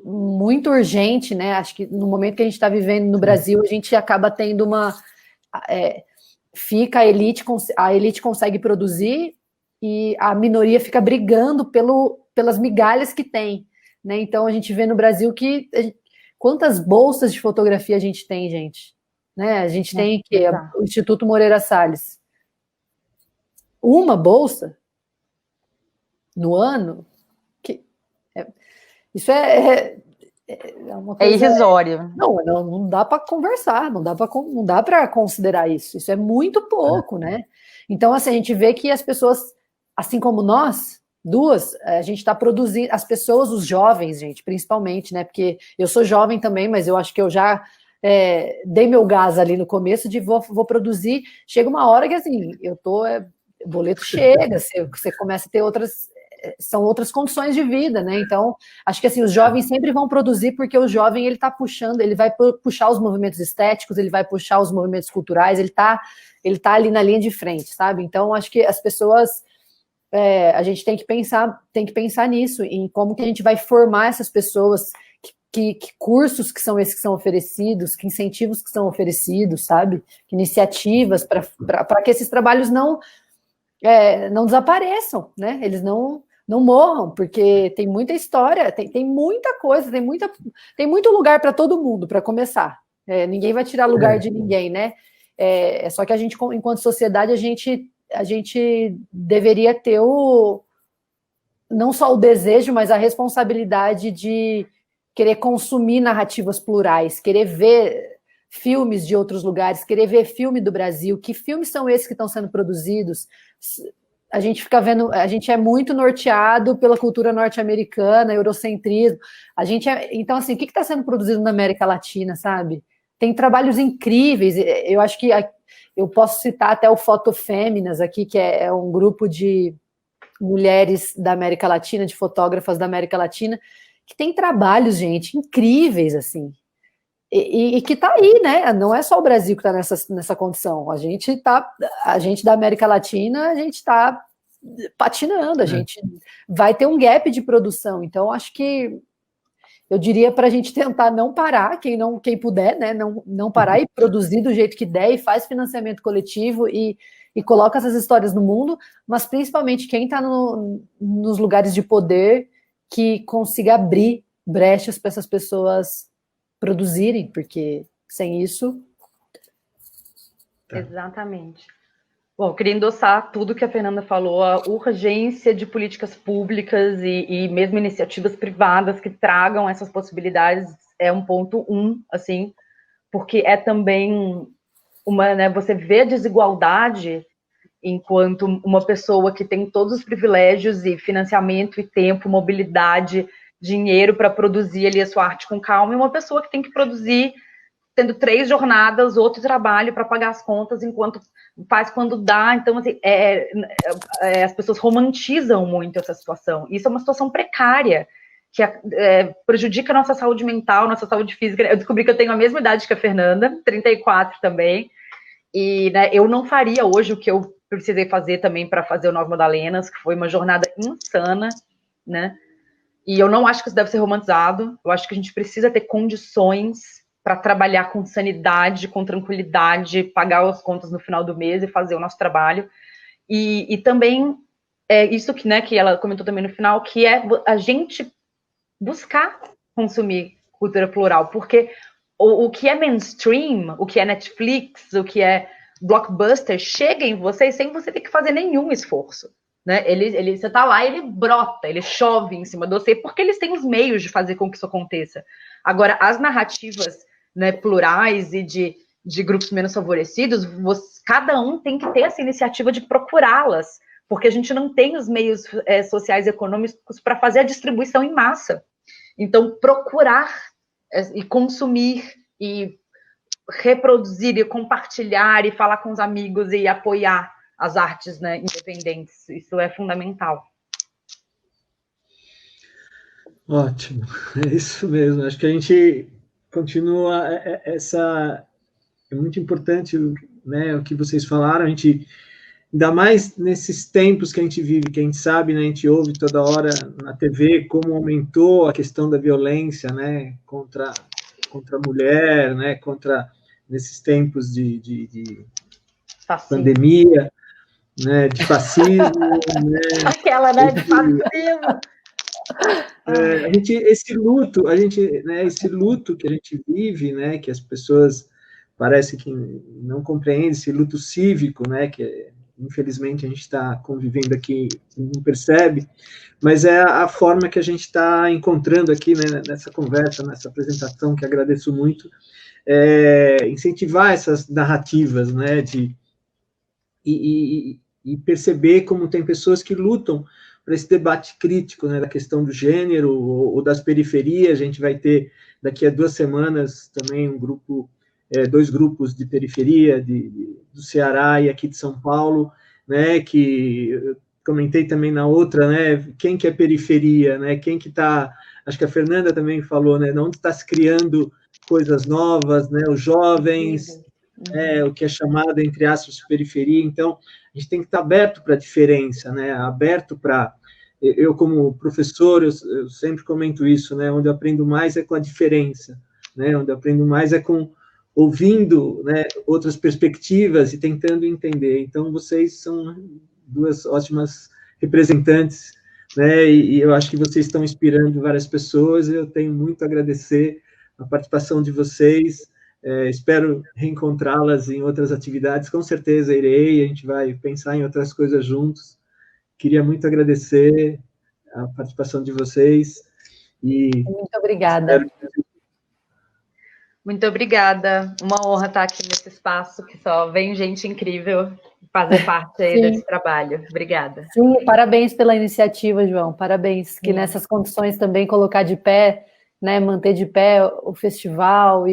muito urgente, né? Acho que no momento que a gente está vivendo no Brasil, a gente acaba tendo fica a elite consegue produzir e a minoria fica brigando pelas migalhas que tem. Né? Então, a gente vê no Brasil quantas bolsas de fotografia a gente tem, gente. Né? A gente tem o Instituto Moreira Salles. Uma bolsa no ano? Isso uma coisa... irrisório. Não dá para conversar, não dá para considerar isso. Isso é muito pouco, né? Então, assim, a gente vê que as pessoas, assim como nós, a gente está produzindo, as pessoas, os jovens, gente, principalmente, né? Porque eu sou jovem também, mas eu acho que eu já dei meu gás ali no começo de vou produzir. Chega uma hora que, assim, o boleto chega, você começa a ter são outras condições de vida, né? Então, acho que, assim, os jovens sempre vão produzir, porque o jovem, ele tá puxando, ele vai puxar os movimentos estéticos, ele vai puxar os movimentos culturais, ele tá ali na linha de frente, sabe? Então, acho que as pessoas... a gente tem que pensar nisso, em como que a gente vai formar essas pessoas, que cursos que são esses que são oferecidos, que incentivos que são oferecidos, sabe? Que iniciativas para que esses trabalhos não desapareçam, né? Eles não morram, porque tem muita história, tem muita coisa, tem muito lugar para todo mundo, para começar. Ninguém vai tirar lugar de ninguém, né? Só que a gente, enquanto sociedade, a gente deveria ter não só o desejo, mas a responsabilidade de querer consumir narrativas plurais, querer ver filmes de outros lugares, querer ver filme do Brasil. Que filmes são esses que estão sendo produzidos? A gente fica vendo, a gente é muito norteado pela cultura norte-americana, eurocentrismo. Então, assim, o que está sendo produzido na América Latina, sabe? Tem trabalhos incríveis. Eu acho que eu posso citar até o Fotofêminas aqui, que é um grupo de mulheres da América Latina, de fotógrafas da América Latina, que tem trabalhos, gente, incríveis, assim. E que está aí, né? Não é só o Brasil que está nessa condição. A gente da América Latina, a gente está patinando, a gente vai ter um gap de produção. Então, acho que eu diria para a gente tentar não parar, quem puder, né? Não parar e produzir do jeito que der, e faz financiamento coletivo e coloca essas histórias no mundo, mas principalmente quem está nos lugares de poder, que consiga abrir brechas para essas pessoas produzirem, porque sem isso... Exatamente. Bom, eu queria endossar tudo que a Fernanda falou, a urgência de políticas públicas e mesmo iniciativas privadas que tragam essas possibilidades é um ponto assim, porque é também né, você vê a desigualdade enquanto uma pessoa que tem todos os privilégios e financiamento e tempo, mobilidade, dinheiro para produzir ali a sua arte com calma, e uma pessoa que tem que produzir tendo 3 jornadas, outro trabalho para pagar as contas, enquanto faz quando dá. Então, assim, as pessoas romantizam muito essa situação. Isso é uma situação precária, que prejudica a nossa saúde mental, nossa saúde física. Eu descobri que eu tenho a mesma idade que a Fernanda, 34 também, e né, eu não faria hoje o que eu precisei fazer também para fazer o Nove Madalenas, que foi uma jornada insana, né? E eu não acho que isso deve ser romantizado. Eu acho que a gente precisa ter condições para trabalhar com sanidade, com tranquilidade, pagar as contas no final do mês e fazer o nosso trabalho. E também, isso que, né, que ela comentou também no final, que é a gente buscar consumir cultura plural, porque o que é mainstream, o que é Netflix, o que é blockbuster, chega em vocês sem você ter que fazer nenhum esforço. Né? Você está lá, ele brota, ele chove em cima de você, porque eles têm os meios de fazer com que isso aconteça. Agora, as narrativas, né, plurais e de grupos menos favorecidos, cada um tem que ter essa iniciativa de procurá-las, porque a gente não tem os meios sociais e econômicos para fazer a distribuição em massa. Então, procurar e consumir e reproduzir e compartilhar e falar com os amigos e apoiar as artes, né, independentes. Isso é fundamental. Ótimo, é isso mesmo. Acho que a gente continua é muito importante, né, o que vocês falaram. A gente, ainda mais nesses tempos que a gente vive, que a gente sabe, né, a gente ouve toda hora na TV como aumentou a questão da violência, né, contra a mulher, né, nesses tempos de pandemia, né, de fascismo, né, aquela, né, de fascismo. Esse luto que a gente vive, né, que as pessoas parece que não compreendem, esse luto cívico, né, que infelizmente a gente está convivendo aqui e não percebe, mas é a forma que a gente está encontrando aqui, né, nessa conversa, nessa apresentação, que agradeço muito, incentivar essas narrativas, né, e perceber como tem pessoas que lutam para esse debate crítico, né, da questão do gênero ou das periferias. A gente vai ter, daqui a 2 semanas, também dois grupos de periferia, do Ceará e aqui de São Paulo, né, que eu comentei também na outra, né, quem que é periferia, né, quem que está, acho que a Fernanda também falou, né, onde está se criando coisas novas, né, os jovens, o que é chamado, entre aspas, periferia. Então, a gente tem que estar aberto para a diferença, né, aberto para... Eu, como professor, eu sempre comento isso, né, onde eu aprendo mais é com a diferença, né, onde eu aprendo mais é ouvindo, né, outras perspectivas e tentando entender. Então, vocês são 2 ótimas representantes, né, e eu acho que vocês estão inspirando várias pessoas. Eu tenho muito a agradecer a participação de vocês. Espero reencontrá-las em outras atividades, com certeza irei, a gente vai pensar em outras coisas juntos. Queria muito agradecer a participação de vocês E muito obrigada. Muito obrigada. Uma honra estar aqui nesse espaço, que só vem gente incrível fazer parte aí desse trabalho. Obrigada. Sim, parabéns pela iniciativa, João. Parabéns. Que nessas condições também colocar de pé, né, manter de pé o festival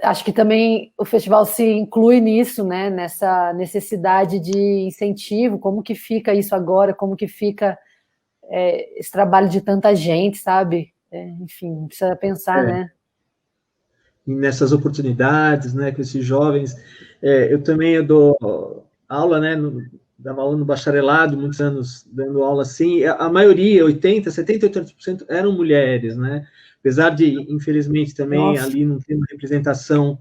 acho que também o festival se inclui nisso, né, nessa necessidade de incentivo. Como que fica isso agora? Como que fica esse trabalho de tanta gente, sabe? Enfim, precisa pensar, né? E nessas oportunidades, né, com esses jovens. Eu também dou aula, né, dava aula no bacharelado, muitos anos dando aula assim, a maioria, 70%, eram mulheres, né? Apesar de, infelizmente, também ali não ter uma representação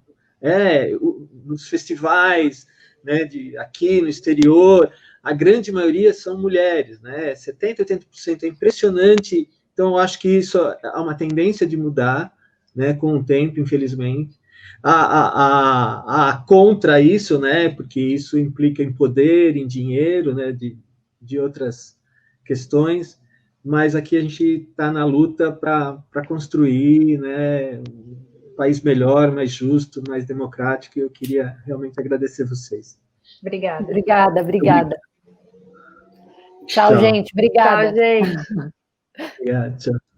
nos festivais, né, aqui no exterior, a grande maioria são mulheres, né? 70%, 80%, é impressionante. Então, eu acho que isso é uma tendência de mudar, né, com o tempo, infelizmente. Contra isso, né, porque isso implica em poder, em dinheiro, né, de outras questões, mas aqui a gente está na luta para construir, né, um país melhor, mais justo, mais democrático, e eu queria realmente agradecer vocês. Obrigada. Obrigada. Tchau, gente. Obrigada. Tchau, gente. Obrigado, tchau.